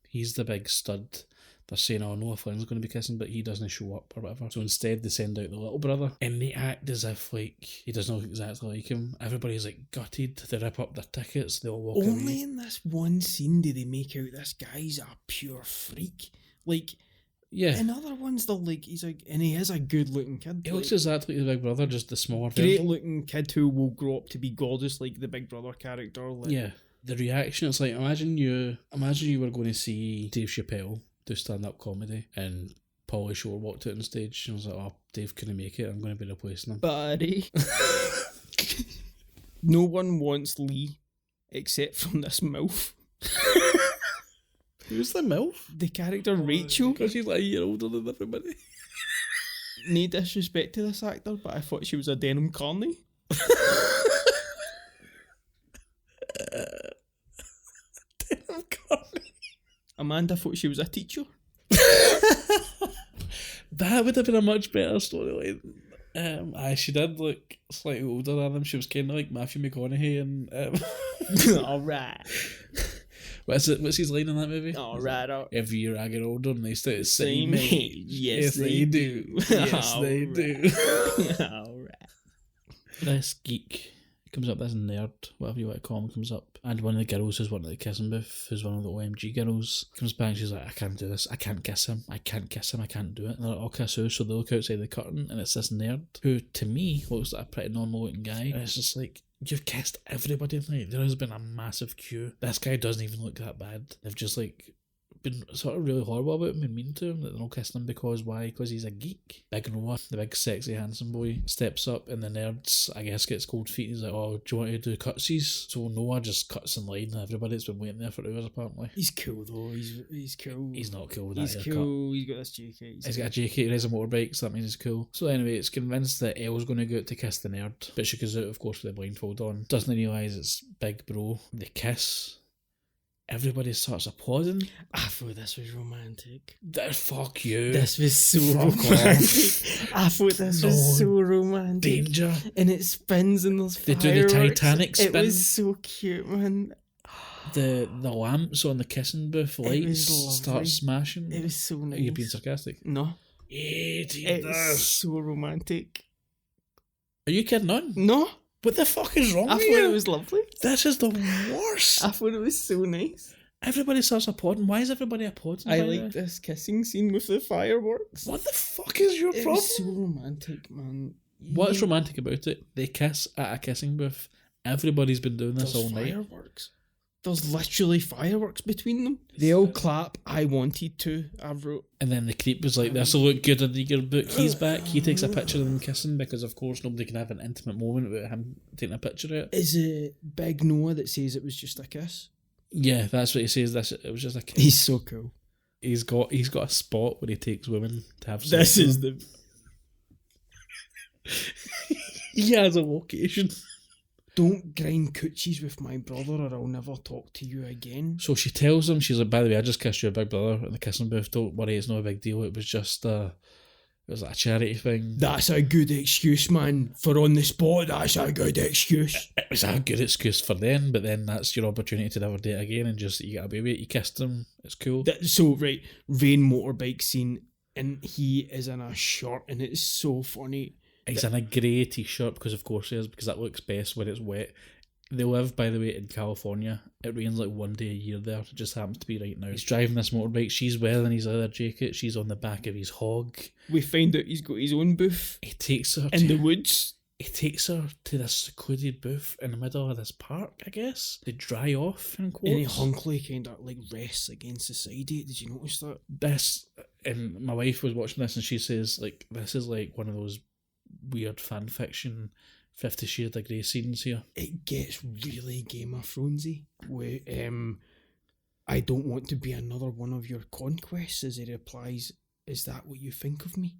He's the big stud. They're saying, "Oh, Noah Flynn's going to be kissing, but he doesn't show up," or whatever. So instead, they send out the little brother, and they act as if like he doesn't look exactly like him. Everybody's like gutted. They rip up their tickets. They all walk away. Only in this one scene do they make out this guy's a pure freak. Like, yeah. In other ones, they're like, he's like, and he is a good-looking kid. He looks exactly like the big brother, just the smaller version. Great-looking kid who will grow up to be gorgeous, like the big brother character. Like. Yeah. The reaction, it's like, imagine you were going to see Dave Chappelle do stand-up comedy, and Pauly Shore walked out on stage and was like, "Oh, Dave couldn't make it, I'm going to be replacing him." Buddy. No one wants Lee except from this MILF. Who's the MILF? The character Rachel. Because she's like a year older than everybody. No disrespect to this actor, but I thought she was a denim carny. Denim carny. Amanda thought she was a teacher. That would have been a much better storyline. She did look slightly older than him. She was kind of like Matthew McConaughey and... Alright. What's his line in that movie? Alright. Every year I get older and they start to say Same age. Yes, they do. Yes, they do. Alright. This geek comes up, this nerd, whatever you want to call him, comes up, and one of the girls who's one of the kissing booth, who's one of the OMG girls, comes back and she's like, "I can't do this, I can't kiss him, I can't do it." And they're like, "I'll kiss who?" So they look outside the curtain and it's this nerd who, to me, looks like a pretty normal looking guy, and it's just like, You've kissed everybody tonight. There has been a massive queue. This guy doesn't even look that bad. They've just like been sort of really horrible about him and mean to him that they're not kissing him because why? Because he's a geek. Big Noah, the big sexy handsome boy, steps up and the nerds, I guess, gets cold feet. He's like, oh, do you want to do cutsies? So Noah just cuts in line and everybody's been waiting there for hours apparently. He's cool though, he's cool. He's not cool with he's that cool, haircut. he's got this JK. He's got a JK, he rides a motorbike, so that means he's cool. So anyway, it's convinced that Elle's going to go out to kiss the nerd, but she goes out, of course, with the blindfold on. Doesn't realise it's Big Bro. They kiss. Everybody starts applauding. I thought this was romantic. Fuck you. This was so Fuck romantic. I thought this was so romantic. Danger. And it spins and there's They fireworks. do the Titanic spin. It was so cute, man. The lamps on the kissing booth lights start smashing. It was so nice. Are you being sarcastic? No. It's so romantic. Are you kidding on? No. What the fuck is wrong I with thought you? it was lovely. This is the worst. I thought it was so nice. Everybody starts applauding. Why is everybody applauding? I like this kissing scene with the fireworks. What the fuck is your problem? It's so romantic, man. What's romantic about it? They kiss at a kissing booth. Everybody's been doing this all night. Fireworks. There's literally fireworks between them. They all clap. I wanted to. I wrote. And then the creep was like, "This will look good in your book." He's back. He takes a picture of them kissing because, of course, nobody can have an intimate moment without him taking a picture of it. Is it Big Noah that says it was just a kiss? Yeah, that's what he says. It was just a kiss. He's so cool. He's got a spot where he takes women to have sex. This is the. He has a location. Don't grind coochies with my brother or I'll never talk to you again. So she tells him, she's like, by the way, I just kissed your big brother in the kissing booth. Don't worry, it's not a big deal. It was just it was like a charity thing. That's a good excuse, man. For on the spot, that's a good excuse. It was a good excuse for them, but then that's your opportunity to never date again and just, you get away with it. You kissed him. It's cool. So, right, Rain motorbike scene and he is in a shirt and it's so funny. He's in a grey t-shirt because of course he is, because that looks best when it's wet. They live, by the way, in California. It rains like one day a year there. It just happens to be right now. He's driving this motorbike. She's wearing his leather jacket. She's on the back of his hog. We find out he's got his own booth. He takes her in the woods. He takes her to this secluded booth in the middle of this park, I guess. They dry off, in quotes. And he hunkily kind of like rests against the side of it. Did you notice that? And my wife was watching this and she says, like, this is like one of those weird fan fiction 50 Shades of Grey scenes here. It gets really Game of Thronesy. Where I don't want to be another one of your conquests, as he replies, is that what you think of me?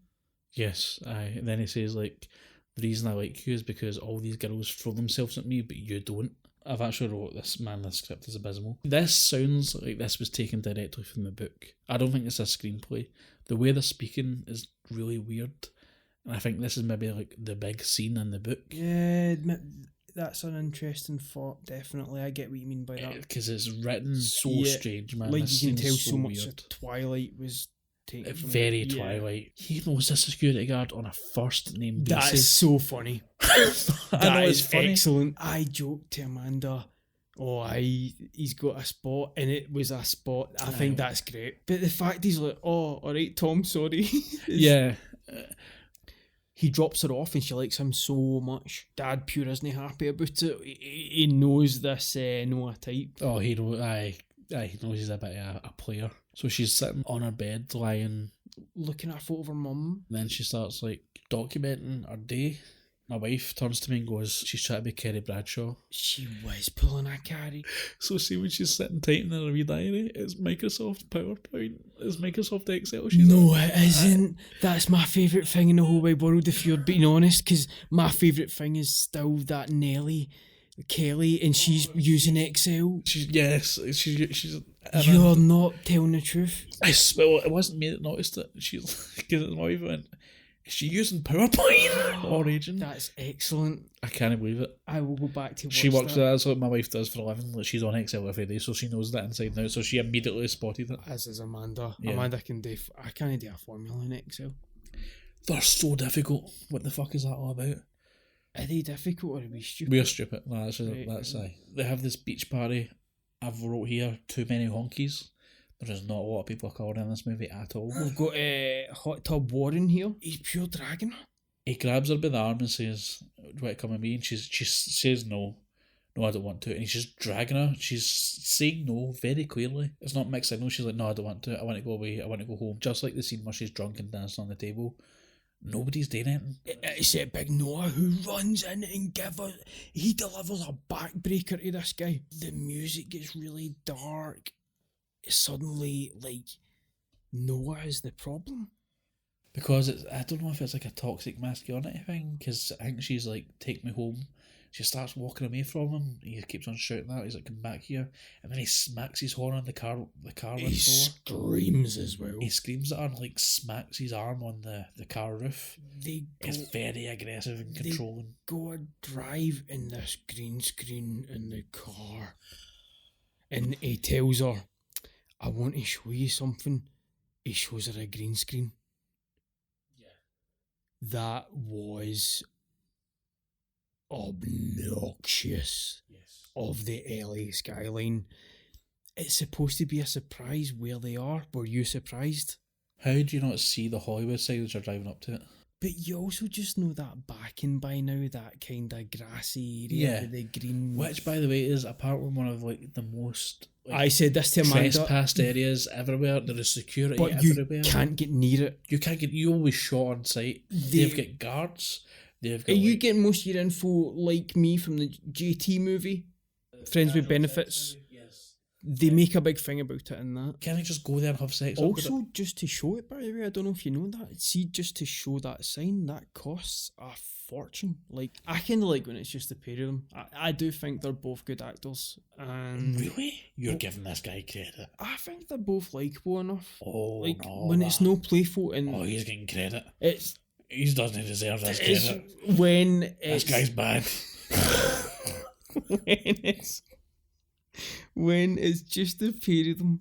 Yes, aye. And then he says, like, the reason I like you is because all these girls throw themselves at me, but you don't. I've actually wrote this, man, this script is abysmal. This sounds like this was taken directly from the book. I don't think it's a screenplay. The way they're speaking is really weird. And I think this is maybe like the big scene in the book. Yeah, that's an interesting thought, definitely. I get what you mean by that. Because it's written so strange, man. Like this you can tell so much weird. of Twilight was taken from very Twilight. He knows the security guard on a first name basis. That is so funny. That is funny. Excellent. I joked to Amanda, he's got a spot, and it was a spot. I think that's great. But the fact he's like, oh, alright, Tom, sorry. Yeah. He drops her off and she likes him so much. Dad pure isn't happy about it. He knows this Noah type. Oh, he knows. He knows he's a bit of a player. So she's sitting on her bed, lying, looking at a photo of her mum. And then she starts like documenting her day. My wife turns to me and goes, she's trying to be Kerry Bradshaw. She was pulling a Carrie. So see when she's sitting typing in her wee diary, it's Microsoft PowerPoint, it's Microsoft Excel. No, it isn't. That's my favourite thing in the whole wide world, if you're being honest, because my favourite thing is still that Kelly, and she's using Excel. She's You're not telling the truth. Well, it wasn't me that noticed it. She's because my wife went, is she using PowerPoint or Agent? That's excellent. I can't believe it. I will go back to watch She works that. that's what my wife does for a living. Like, she's on Excel every day, so she knows that inside and out. So she immediately spotted it. As is Amanda. Yeah. Amanda can do. I can't do a formula in Excel. They're so difficult. What the fuck is that all about? Are they difficult or are we stupid? We're stupid. No, that's They have this beach party. I've wrote here, too many honkies. There's not a lot of people of colour in this movie at all. We've got Hot Tub Warren here. He's pure dragon. He grabs her by the arm and says, "Do you want to come with me?" And she says no. No, I don't want to. And he's just dragging her. She's saying no very clearly. It's not mixed signals. She's like, "No, I don't want to. I want to go away. I want to go home." Just like the scene where she's drunk and dancing on the table. Nobody's doing anything. It's a big Noah who runs in and he delivers a backbreaker to this guy. The music gets really dark. Suddenly, like, Noah is the problem. Because I don't know if it's like a toxic masculinity thing, because I think she's like, "Take me home." She starts walking away from him. He keeps on shouting that. He's like, "Come back here." And then he smacks his horn on the car window. He screams as well. He screams at her and like smacks his arm on the car roof. It's very aggressive and controlling. They go a drive in this green screen in the car. And he tells her, "I want to show you something." He shows her a green screen. That was obnoxious. Of the LA skyline. It's supposed to be a surprise where they are. Were you surprised? How do you not see the Hollywood side as you're driving up to it? But you also just know that backing by now, that kind of grassy area with the green. Which, by the way, is apparently one of like the most. Like, I said this to Amanda. Trespassed areas everywhere. There is security but everywhere. You can't get near it. You can't get. You always shot on sight. They've got guards. They've got. Are you getting most of your info like me from the JT movie, Friends with Benefits? They make a big thing about it in that. Can I just go there and have sex? Also, just to show it, by the way, I don't know if you know that. See, just to show that sign, that costs a fortune. Like, I kind of like when it's just the pair of them. I do think they're both good actors. And really? You're giving this guy credit? I think they're both likeable enough. Oh, like, no. when it's no playful and... Oh, he's getting credit. He doesn't deserve this credit. When this guy's bad. when it's just the pair of them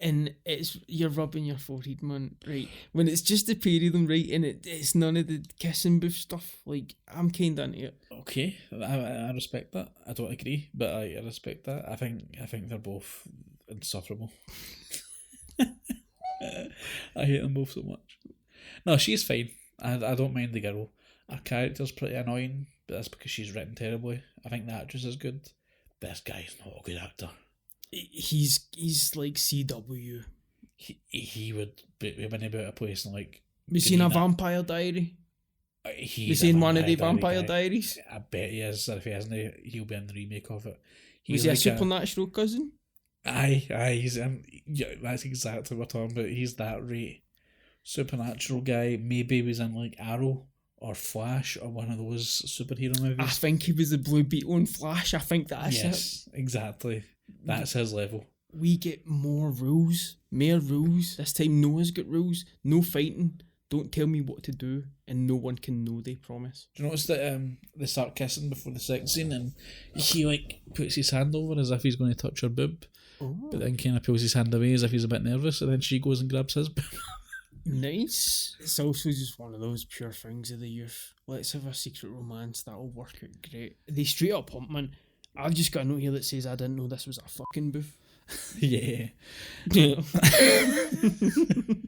and you're rubbing your forehead, man, right? When it's just the pair of them, right, and it's none of the kissing booth stuff, like, I'm kind of into it. Okay, I respect that. I don't agree, but I respect that. I think they're both insufferable. I hate them both so much. No, she's fine. I don't mind the girl. Her character's pretty annoying, but that's because she's written terribly. I think the actress is good. This guy's not a good actor. He's like CW. He would be winning about a place and like. We seen a Vampire Diary? We seen one of the Vampire Diaries? I bet he is. If he hasn't, he'll be in the remake of it. Was he like a supernatural cousin? Aye, he's in. Yeah, that's exactly what we're talking about. He's that rate. Supernatural guy. Maybe he was in like Arrow or Flash or one of those superhero movies. I think he was the Blue Beetle in Flash. I think that's it. Yes, exactly. That's his level. We get more rules. This time Noah's got rules. No fighting. Don't tell me what to do. And no one can know, they promise. Do you notice that they start kissing before the sex scene and he like puts his hand over as if he's going to touch her boob. Oh. But then kind of pulls his hand away as if he's a bit nervous and then she goes and grabs his boob. Nice. It's also just one of those pure things of the youth. Let's have a secret romance. That'll work out great. They straight up hump, man. I've just got a note here that says I didn't know this was a fucking booth. Yeah.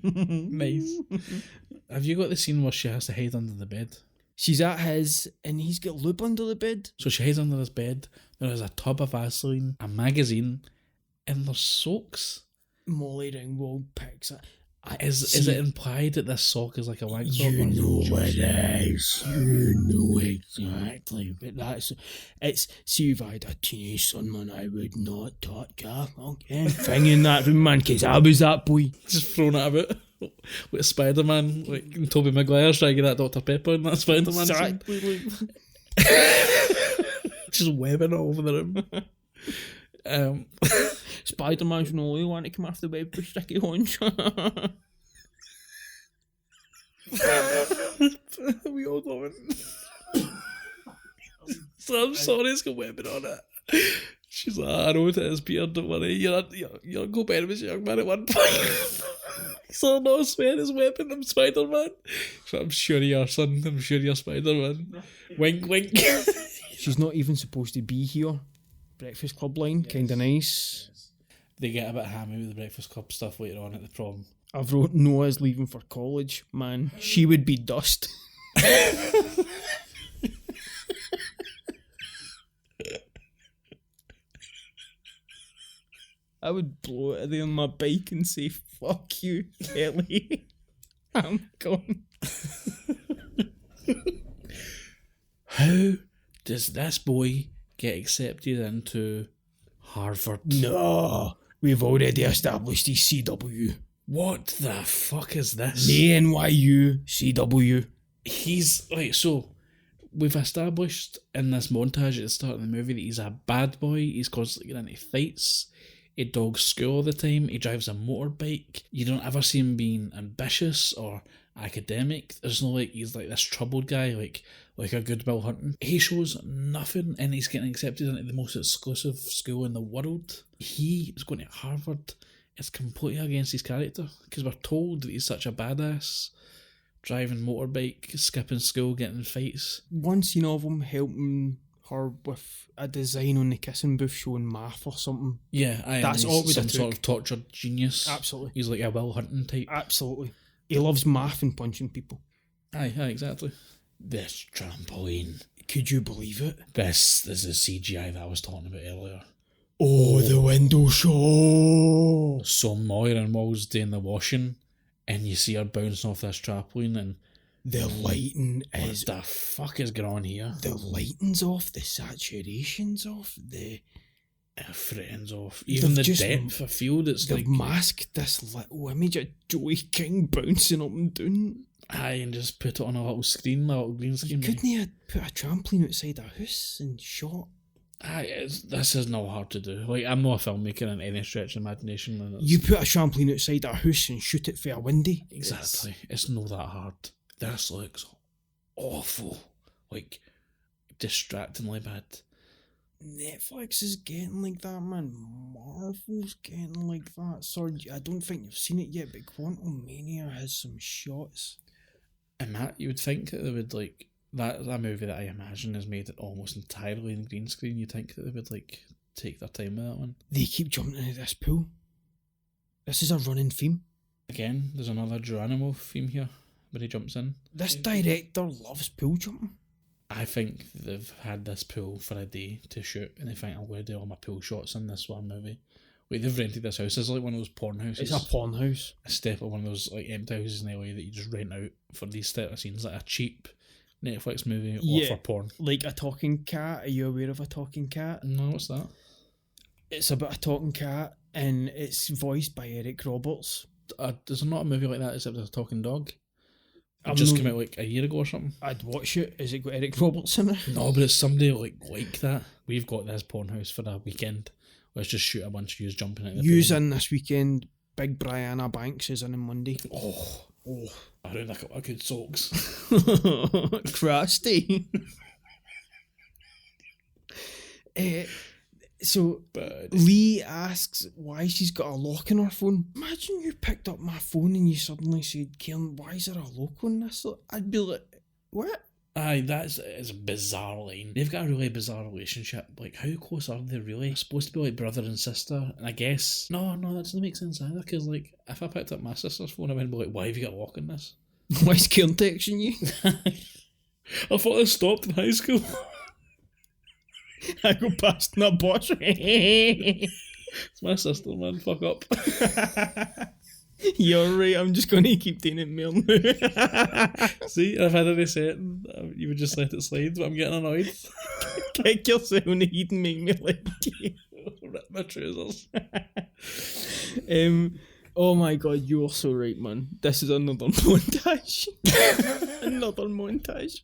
Nice. Have you got the scene where she has to hide under the bed? She's at his and he's got lube under the bed. So she hides under his bed. There is a tub of Vaseline, a magazine, and there's socks. Molly Ringwald picks it. Is it implied that this sock is like a wank sock? You know it is. You know exactly. But it's, see if I had a teenage son, man, I would not touch a fucking thing in that room, man, because I was that boy. Just throwing it about. With Spider-Man, like Tobey Maguire's trying to get that Dr. Pepper in that Spider-Man exactly. scene. Just webbing all over the room. Spider-Man's the only one to come off the web with sticky horns. We all know it. So I'm sorry, it's got webbing on it. She's like, I know it is, Peter, don't worry. You'll go better with young man at one point. So no swear his weapon, I'm Spider-Man. So I'm sure you're son, I'm sure you're Spider-Man. Wink, wink. She's not even supposed to be here. Breakfast Club line, yes. Kinda nice. Yes. They get a bit hammy with the Breakfast Club stuff later on at the prom. I've wrote Noah's leaving for college. Man, she would be dust. I would blow it there on my bike and say, fuck you, Ellie. I'm gone. How does this boy get accepted into Harvard? No, we've already established he's CW. What the fuck is this? No NYU, CW. He's like, so we've established in this montage at the start of the movie that he's a bad boy. He's constantly getting into fights. He dogs school all the time. He drives a motorbike. You don't ever see him being ambitious or academic. There's no like he's like this troubled guy, like a good Will Hunting. He shows nothing, and he's getting accepted into the most exclusive school in the world. He is going to Harvard. It's completely against his character because we're told that he's such a badass, driving motorbike, skipping school, getting in fights. One scene of him helping her with a design on the kissing booth showing math or something. Yeah, That's all we some took. sort of tortured genius. Absolutely. He's like a Will Hunting type. Absolutely. He loves math and punching people. Aye, exactly. This trampoline. Could you believe it? This is CGI that I was talking about earlier. Oh, the window show. So Moira and Will's doing the washing, and you see her bouncing off this trampoline, and The lighting is... what the fuck is going on here? The lighting's off, the saturation's off, Everything's off. Even the depth of field, it's they've like... masked this little image of Joey King bouncing up and down. Aye, and just put it on a little screen, a little green screen. Couldn't he have put a trampoline outside a house and shot? Aye, this is not hard to do. Like, I'm not a filmmaker in any stretch of imagination. And You put a trampoline outside a house and shoot it for a windy. Exactly. It's not that hard. This looks awful. Like, distractingly bad. Netflix is getting like that, man. Marvel's getting like that. Sorry, I don't think you've seen it yet, but Quantum Mania has some shots. And Matt, you would think that they would, like, that movie that I imagine is made almost entirely in green screen. You'd think that they would, like, take their time with that one. They keep jumping into this pool. This is a running theme. Again, there's another Geronimo theme here where he jumps in. This director loves pool jumping. I think they've had this pool for a day to shoot, and they think I'm going to do all my pool shots in this one movie. Wait, they've rented this house. It's like one of those porn houses. It's a porn house. A step of one of those like empty houses in LA that you just rent out for these type of scenes, like a cheap Netflix movie or for porn. Like a talking cat. Are you aware of a talking cat? No, what's that? It's about a talking cat, and it's voiced by Eric Roberts. There's not a movie like that except there's a talking dog. It just came out like a year ago or something. I'd watch it. Is it got Eric Roberts in it? No, but it's somebody like that. We've got this porn house for a weekend. Let's just shoot a bunch of yous jumping in the pool. In this weekend. Big Brianna Banks is in on Monday. Oh, around a couple of good socks. Crusty. So Lee asks why she's got a lock on her phone. Imagine you picked up my phone and you suddenly said, Kieran, why is there a lock on this? I'd be like, what? Aye, it's a bizarre line. They've got a really bizarre relationship. Like, how close are they really? They're supposed to be like brother and sister, and I guess no, that doesn't make sense either. Because like, if I picked up my sister's phone, I would be like, why have you got a lock on this? Why is Kieran texting you? I thought I stopped in high school. I go past that boss. It's my sister, man. Fuck up. You're right. I'm just going to keep doing it more now. See, if I didn't say it, you would just let it slide, but I'm getting annoyed. Kick yourself in the head and make me like you. Rip my trousers. Oh my god, you are so right, man. This is another montage. Another montage.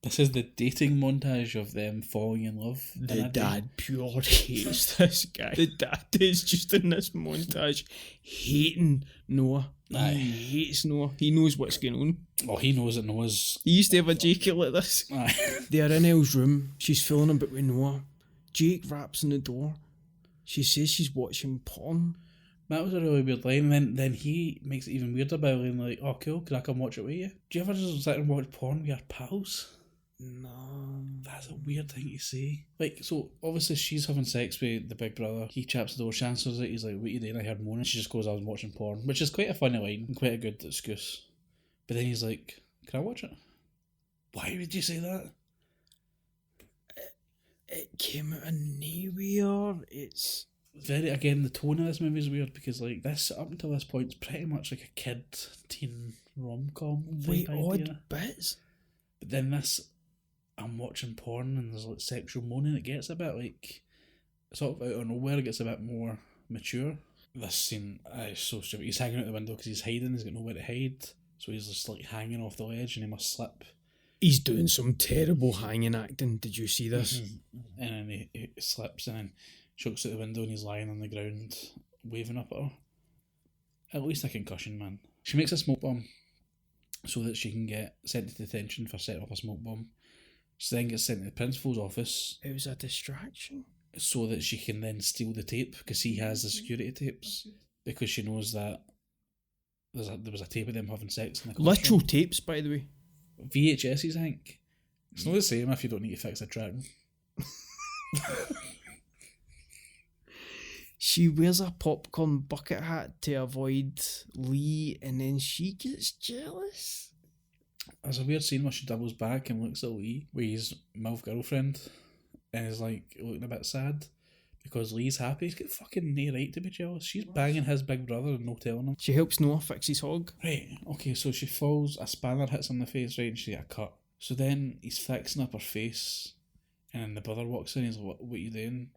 This is the dating montage of them falling in love. The dad pure hates this guy. The dad is just in this montage hating Noah. Aye. He hates Noah. He knows what's going on. Oh, he knows it Noah's... He used to have a Jake like this. Aye. They're in Elle's room. She's fooling a bit with Noah. Jake raps on the door. She says she's watching porn. That was a really weird line, and then he makes it even weirder by being like, oh cool, can I come watch it with you? Do you ever just sit and watch porn with your pals? No. That's a weird thing to say. Like, so obviously she's having sex with the big brother. He chaps the door, she answers it. He's like, what are you doing? I heard moaning. She just goes, I was watching porn. Which is quite a funny line and quite a good excuse. But then he's like, Can I watch it? Why would you say that? It came out of nowhere. It's Again, the tone of this movie is weird because like this up until this point is pretty much like a kid teen rom-com way type odd idea. bits. But then this, I'm watching porn and there's like sexual moaning. It gets a bit like sort of out of nowhere. It gets a bit more mature. This scene is so stupid. He's hanging out the window because he's hiding. He's got nowhere to hide, so he's just like hanging off the ledge and he must slip. He's doing some terrible hanging acting. Did you see this? Mm-hmm. And then he slips and then chokes out the window and he's lying on the ground waving up at her. At least a concussion, man. She makes a smoke bomb so that she can get sent to detention for setting off a smoke bomb. She then gets sent to the principal's office. It was a distraction. So that she can then steal the tape because he has the security tapes. Because she knows that there was a tape of them having sex in the classroom. Literal tapes, by the way. VHSs, I think. It's not the same if you don't need to fix a track. She wears a popcorn bucket hat to avoid Lee, and then she gets jealous. There's a weird scene where she doubles back and looks at Lee with his MILF girlfriend and is like looking a bit sad because Lee's happy. He's got fucking no right to be jealous. She's banging his big brother and no telling him. She helps Noah fix his hog. Right, okay, so she falls, a spanner hits her in the face, right, and she got a cut. So then he's fixing up her face and then the brother walks in and he's like, what are you doing?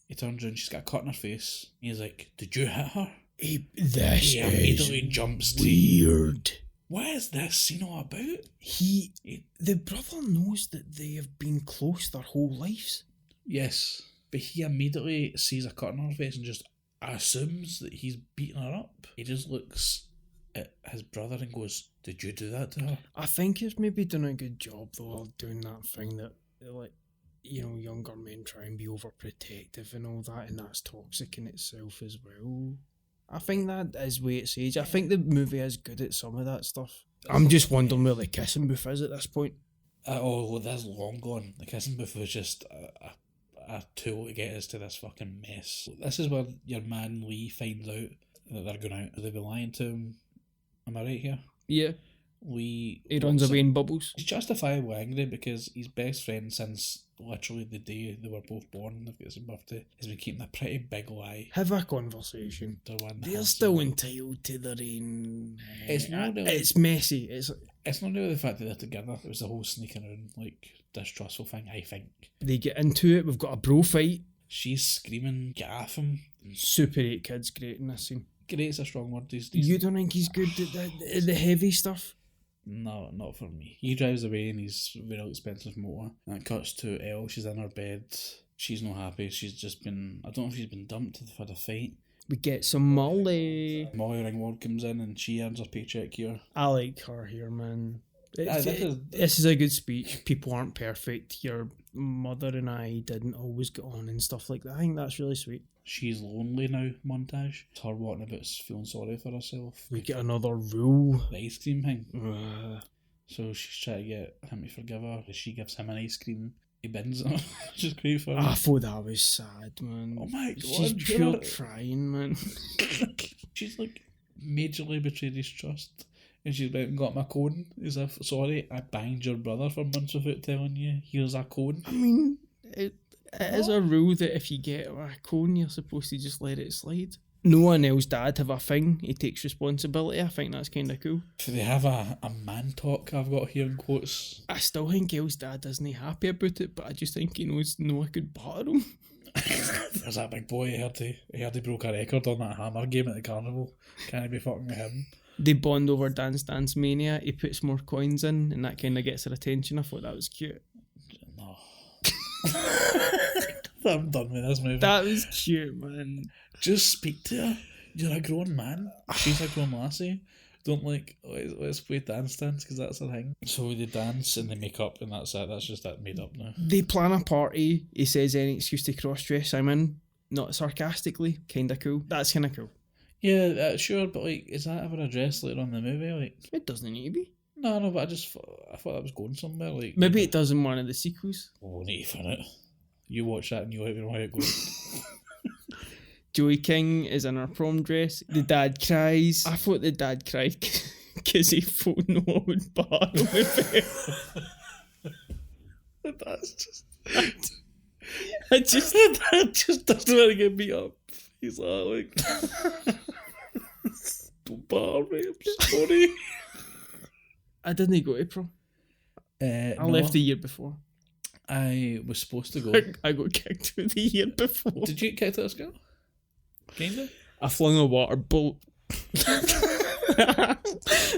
He turns around, she's got a cut in her face. He's like, did you hit her? This immediately jumps weird. What is this scene all about? The brother knows that they have been close their whole lives. Yes, but he immediately sees a cut in her face and just assumes that he's beating her up. He just looks at his brother and goes, did you do that to her? I think he's maybe done a good job though of doing that thing that, like, you know, younger men try and be overprotective and all that, and that's toxic in itself as well. I think that is way it's age. I think the movie is good at some of that stuff. I'm just wondering where the kissing booth is at this point. Oh, that's long gone. The kissing booth was just a tool to get us to this fucking mess. This is where your man Lee finds out that they're going out. They'll be lying to him. Am I right here? Yeah. Lee... He runs away in bubbles. He's justifiably angry because his best friend since literally the day they were both born, they've got the same birthday, has been keeping a pretty big lie. Have a conversation. They're still entitled to their own... It's not really... It's messy. It's not really the fact that they're together. It was the whole sneaking around, like, distrustful thing, I think. They get into it. We've got a bro fight. She's screaming, get off him. Super 8 kid's great in this scene. Great's a strong word these days. You don't think he's good at the heavy stuff? No, not for me. He drives away in his very expensive motor. And it cuts to Elle. She's in her bed. She's not happy. She's just been... I don't know if she's been dumped. They've had a fight. We get some Molly. Molly Ringwald comes in and she earns her paycheck here. I like her here, man. This is a good speech. People aren't perfect. Your mother and I didn't always get on and stuff like that. I think that's really sweet. She's lonely now montage. It's her walking about feeling sorry for herself. We get another rule. The ice cream thing. So she's trying to get him to forgive her. She gives him an ice cream. He bends her. Which is great for her. I thought that was sad, man. Oh my god. She's pure crying, man. She's like majorly betrayed his trust. And she's went and got my cone. As if, sorry, I banged your brother for months without telling you. Here's a cone. I mean, it is a rule that if you get a cone, you're supposed to just let it slide. Noah and Elle's dad have a thing. He takes responsibility. I think that's kind of cool. So they have a man talk I've got here in quotes. I still think Elle's dad isn't happy about it, but I just think he knows Noah could batter him. There's that big boy. He heard he broke a record on that hammer game at the carnival. Can't be fucking with him. They bond over Dance Dance Mania. He puts more coins in, and that kind of gets her attention. I thought that was cute. No. I'm done with this movie. That was cute, man. Just speak to her. You're a grown man. She's a grown lassie. Don't let's play Dance Dance because that's the thing. So they dance and they make up and that's it. That's just that made up now. They plan a party. He says any excuse to cross-dress. I'm in. Not sarcastically. Kind of cool. That's kind of cool. Yeah, sure, but like, is that ever addressed later on in the movie? Like, it doesn't need to be. No, but I thought that was going somewhere. Like, maybe it does in one of the sequels. Oh, we need to find it. You watch that and you'll let me know how it goes. Joey King is in her prom dress. The dad cries. I thought the dad cried Because he thought no one would bar him with it. That's just... That just doesn't want to get beat up. He's like don't bother me, I'm sorry. I didn't go to prom. I left the year before. I was supposed to go. I got kicked out the year before. Did you get kicked out of school? Kinda? I flung a water balloon.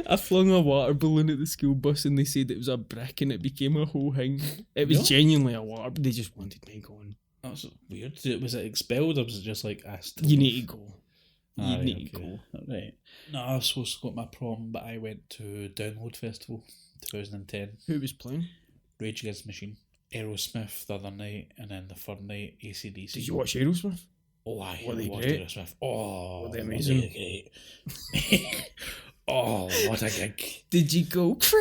I flung a water balloon at the school bus and they said it was a brick and it became a whole thing. It was genuinely a water, but they just wanted me going. That's weird. Was it expelled or was it just like asked? You need to go. You Right, need to go. Right. No, I was supposed to go to my prom, but I went to Download Festival 2010. Who was playing? Rage Against the Machine. Aerosmith the other night, and then the third night, AC/DC. Did you watch Aerosmith? Oh, I Were they watched great? Aerosmith. Oh, Were they amazing? Great. Oh, what a gig. Did you go crazy?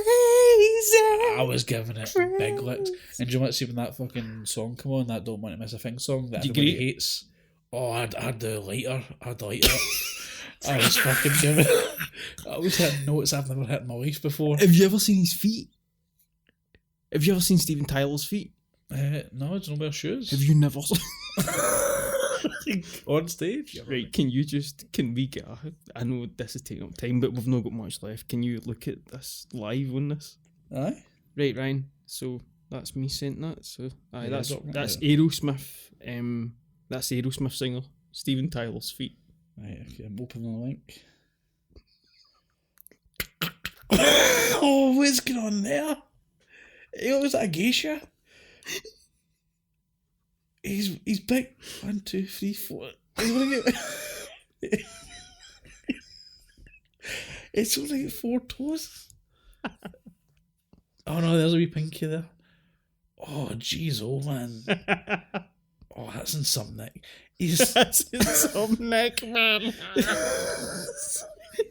I was giving it big licks. And do you want to see when that fucking song come on, that Don't Want to Miss a Thing song that Did you everybody hates? Oh, I had the lighter. I had the lighter up. I was fucking giving it. I was hitting notes I've never hit in my life before. Have you ever seen his feet? Have you ever seen Steven Tyler's feet? No, I don't wear shoes. Have you never seen... On stage? Right, can we get I know this is taking up time, but we've not got much left. Can you look at this live on this? Aye. Right, Ryan. So that's me saying that. So aye, Yeah, that's Aerosmith. That's Aerosmith singer Steven Tyler's feet. Right, okay, I'm opening the link. Oh, what's going on there? It was a geisha. He's big. 1, 2, 3, 4. It's only got 4 toes. Oh no, there's a wee pinky there. Oh jeez, oh man. Oh, that's in some neck. That's in some neck, man.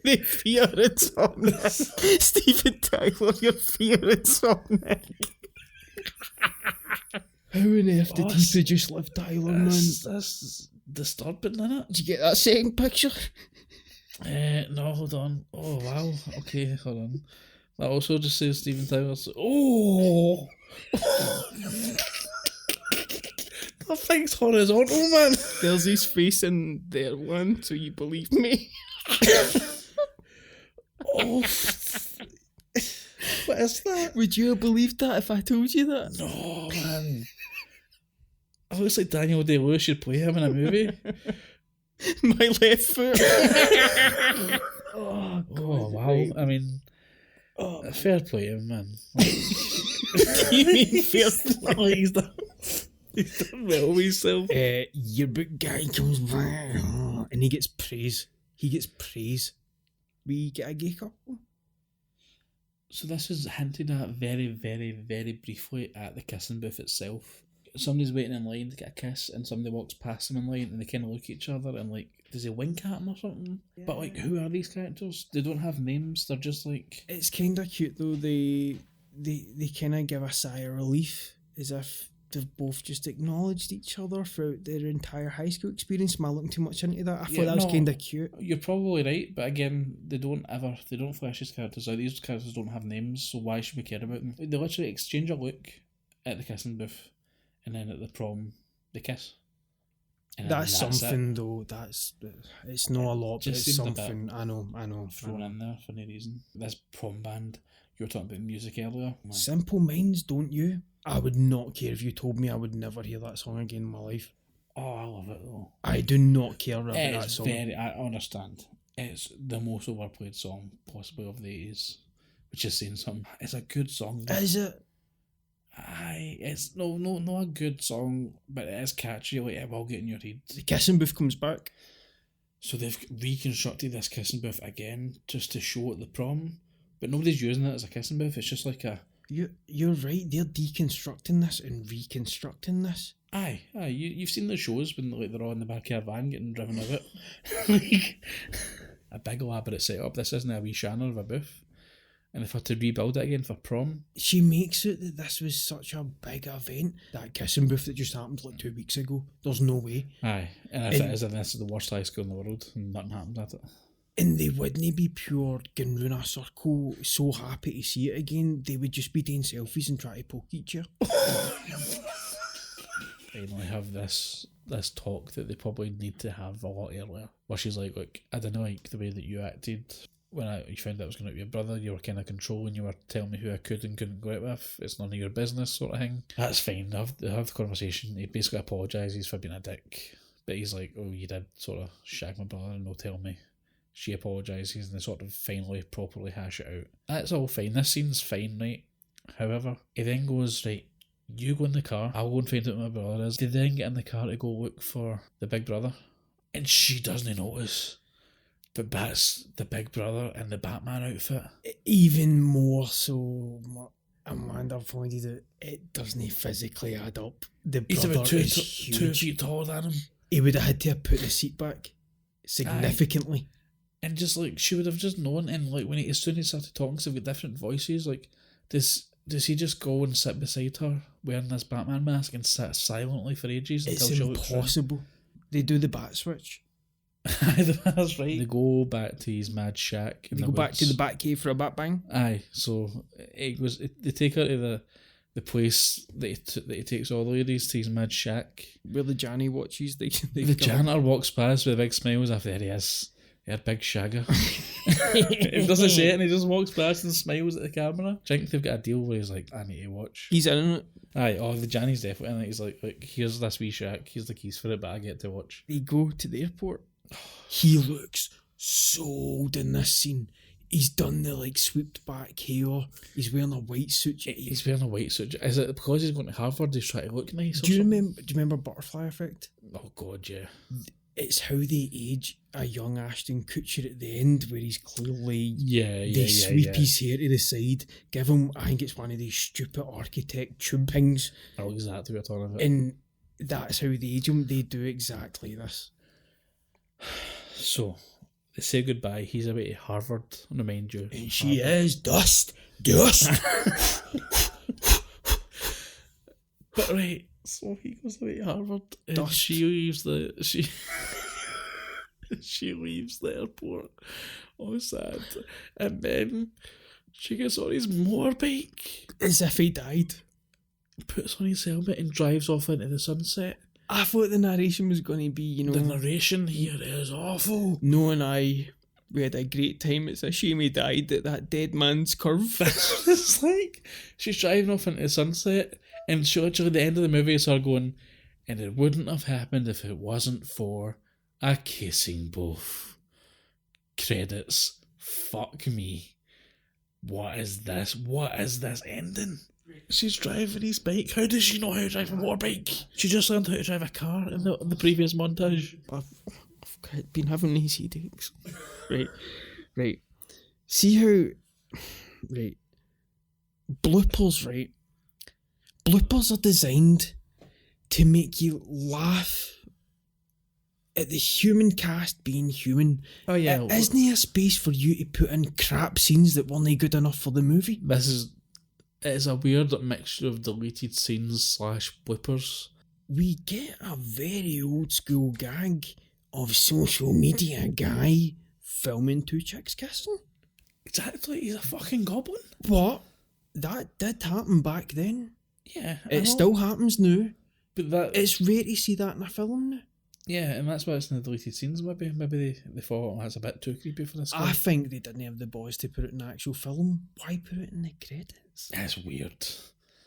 They fear in some neck. Steven Tyler, your fear in some neck. How on earth did he produce Liv Tyler, man? That's disturbing, isn't it? Did you get that second picture? No, hold on. Oh, wow. Okay, hold on. That also just says Steven Tyler. Oh! That thing's horizontal, man. There's his face in there, one, so you believe me. Oh. What is that? Would you have believed that if I told you that? No, man. It looks like Daniel Day-Lewis should play him in a movie. My left foot. Oh, God. Oh, wow. I mean, fair play him, man. You mean fair play? He's done well with himself. Your big guy comes back and he gets praise. We get a gay couple. So this is hinted at very, very, very briefly at the kissing booth itself. Somebody's waiting in line to get a kiss and somebody walks past them in line and they kind of look at each other and like, does he wink at them or something? Yeah. But like, who are these characters? They don't have names, they're just like... It's kind of cute though, they kind of give a sigh of relief as if they've both just acknowledged each other throughout their entire high school experience. Am I looking too much into that? I thought that was kind of cute. You're probably right, but again, they don't flesh these characters out. These characters don't have names, so why should we care about them? They literally exchange a look at the kissing booth, and then at the prom, they kiss. That's something though. It's not a lot, but it's something. I know. Thrown in there for no reason. This prom band, you were talking about music earlier. Man. Simple Minds, don't you? I would not care if you told me I would never hear that song again in my life. Oh, I love it though. I do not care about that song. I understand. It's the most overplayed song possibly of the 80s, which is saying something. It's a good song. Though. Is it? Aye, it's not a good song, but it is catchy. Like it will get in your head. The kissing booth comes back. So they've reconstructed this kissing booth again just to show at the prom, but nobody's using it as a kissing booth. It's just like a. You're right. They're deconstructing this and reconstructing this. Aye. You've seen the shows when like they're all in the back of a van getting driven about. Like a big elaborate setup. This isn't a wee shanner of a booth. And if I had to rebuild it again for prom... She makes it that this was such a big event. That kissing booth that just happened like 2 weeks ago. There's no way. Aye. And if it is, then this is the worst high school in the world and nothing happens at it. And they wouldn't be pure going round a circle so happy to see it again. They would just be doing selfies and try to poke each other. Finally have this talk that they probably need to have a lot earlier. Where she's like, I didn't like the way that you acted when you found out I was going to be your brother. You were kind of controlling. You were telling me who I could and couldn't go out with. It's none of your business, sort of thing. That's fine. They have the conversation. He basically apologises for being a dick. But he's like, oh, you did sort of shag my brother and no tell me. She apologises and they sort of finally properly hash it out. That's all fine. This scene's fine, right? However, he then goes, right, you go in the car, I'll go and find out who my brother is. They then get in the car to go look for the big brother. And she doesn't notice. But that's the big brother in the Batman outfit. Even more so, Amanda pointed out, it doesn't physically add up. The He's brother about is 2 huge. feet taller than him. He would have had to have put the seat back significantly. And just like, she would have just known. And like, as soon as he started talking, because they've got different voices, like, does he just go and sit beside her wearing this Batman mask and sit silently for ages until she looks around? It's impossible. They do the bat switch. That's right. They go back to his mad shack. They go back to the bat cave for a bat bang. Aye, so they take her to the place that he takes all the ladies to his mad shack. Where the Janny watches. The janitor walks past with a big smile after there he is. He big shagger. He doesn't say it and he just walks past and smiles at the camera. I think they've got a deal where he's like, I need to watch. He's in it. Aye, the Janny's definitely in it. He's like, here's this wee shack, here's the keys for it, but I get to watch. They go to the airport. He looks so old in this scene. He's done the swooped back hair. He's wearing a white suit. He's wearing a white suit. Is it because he's going to Harvard he's trying to look nice? Do you remember Butterfly Effect? Oh god, yeah. It's how they age a young Ashton Kutcher at the end, where he's clearly they sweep his hair to the side, give him, I think it's one of these stupid architect tube things. Oh, exactly what I'm talking about. And that's how they age him. They do exactly this. So they say goodbye. He's away to Harvard, remind you. And she is dust. But right. So he goes away to Harvard and Dust. she leaves she leaves the airport. Oh, sad. And then she gets on his motorbike. As if he died. Puts on his helmet and drives off into the sunset. I thought the narration was going to be, The narration here is awful. No and we had a great time. It's a shame he died at that dead man's curve. It's like, she's driving off into the sunset. And she literally, the end of the movie is her going, and it wouldn't have happened if it wasn't for a kissing booth. Credits. Fuck me. What is this? What is this ending? She's driving his bike. How does she know how to drive a motorbike? She just learned how to drive a car in the previous montage. I've been having these headaches. Right. See how... Right. Bloopers, right? Bloopers are designed to make you laugh at the human cast being human. Oh yeah. Isn't there a space for you to put in crap scenes that weren't good enough for the movie? It's a weird mixture of deleted scenes / bloopers. We get a very old school gag of social media guy filming two chicks kissing. Exactly, he's a fucking goblin. But that did happen back then. Yeah, it still happens now. But it's rare to see that in a film now. Yeah, and that's why it's in the deleted scenes. Maybe they thought that's a bit too creepy for this guy. I think they didn't have the balls to put it in the actual film. Why put it in the credits? That's weird.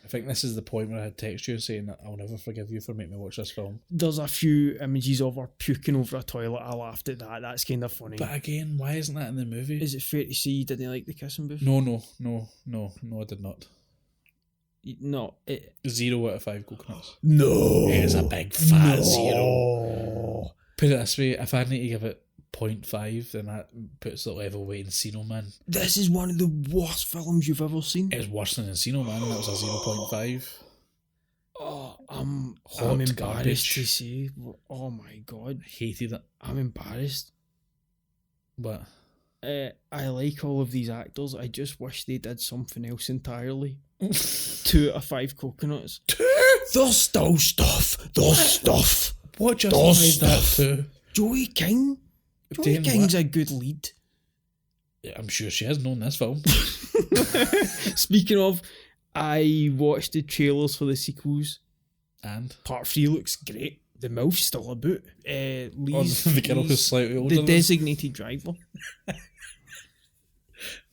I think this is the point where I had text you saying that I'll never forgive you for making me watch this film. There's a few images of her puking over a toilet. I laughed at that. That's kind of funny. But again, why isn't that in the movie? Is it fair to say you didn't like the kissing booth? No, I did not. No. 0 out of 5 coconuts. No. It is a big fat 0. Put it this way, if I need to give it 0.5, then that puts the level way Encino Man. This is one of the worst films you've ever seen. It's worse than Encino Man, that was a 0.5. Oh, I'm Hot embarrassed garbage. to say. Oh my god. Hated it. I'm embarrassed. But I like all of these actors. I just wish they did something else entirely. 2 out of 5 coconuts. 2? There's still stuff. There's stuff. What justifies that stuff. too? Joey King. Joey King's a good lead. I'm sure she has known this film. Speaking of, I watched the trailers for the sequels. And? Part 3 looks great. The MILF's still about. The girl who's slightly older. The designated driver.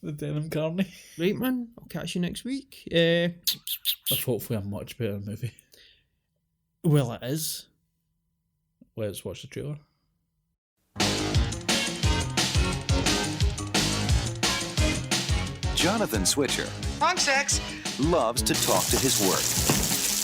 The denim carney. Right, man. I'll catch you next week. With hopefully a much better movie. Well, it is. Let's watch the trailer. Jonathan Switcher On sex. loves to talk to his work.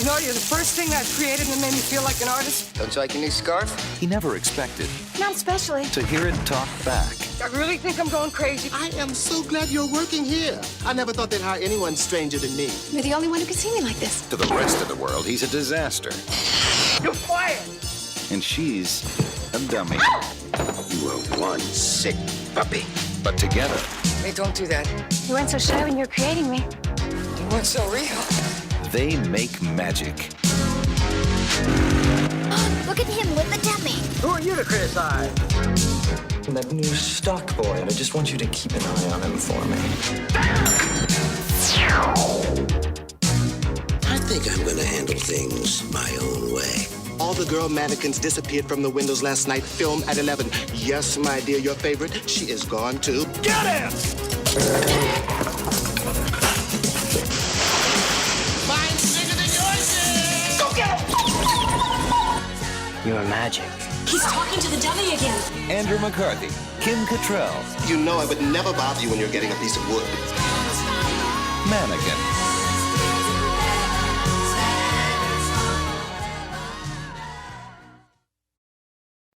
You know, you're the first thing I've created that made me feel like an artist. Don't you like your new scarf? He never expected Not especially. to hear it talk back. I really think I'm going crazy. I am so glad you're working here. I never thought they'd hire anyone stranger than me. You're the only one who can see me like this. To the rest of the world, he's a disaster. You're fired. And she's a dummy. You are one sick puppy. But together, Hey, don't do that. You weren't so shy when you were creating me. You weren't so real. they make magic. Look at him with the dummy. Who are you to criticize? That new stock boy, and I just want you to keep an eye on him for me. I think I'm gonna handle things my own way. All the girl mannequins disappeared from the windows last night. Film at 11. Yes, my dear, your favorite. She is gone too. Get it! Mine's bigger than yours. Go get it! You're magic. He's talking to the dummy again. Andrew McCarthy, Kim Cattrall, You know I would never bother you when you're getting a piece of wood. Mannequin.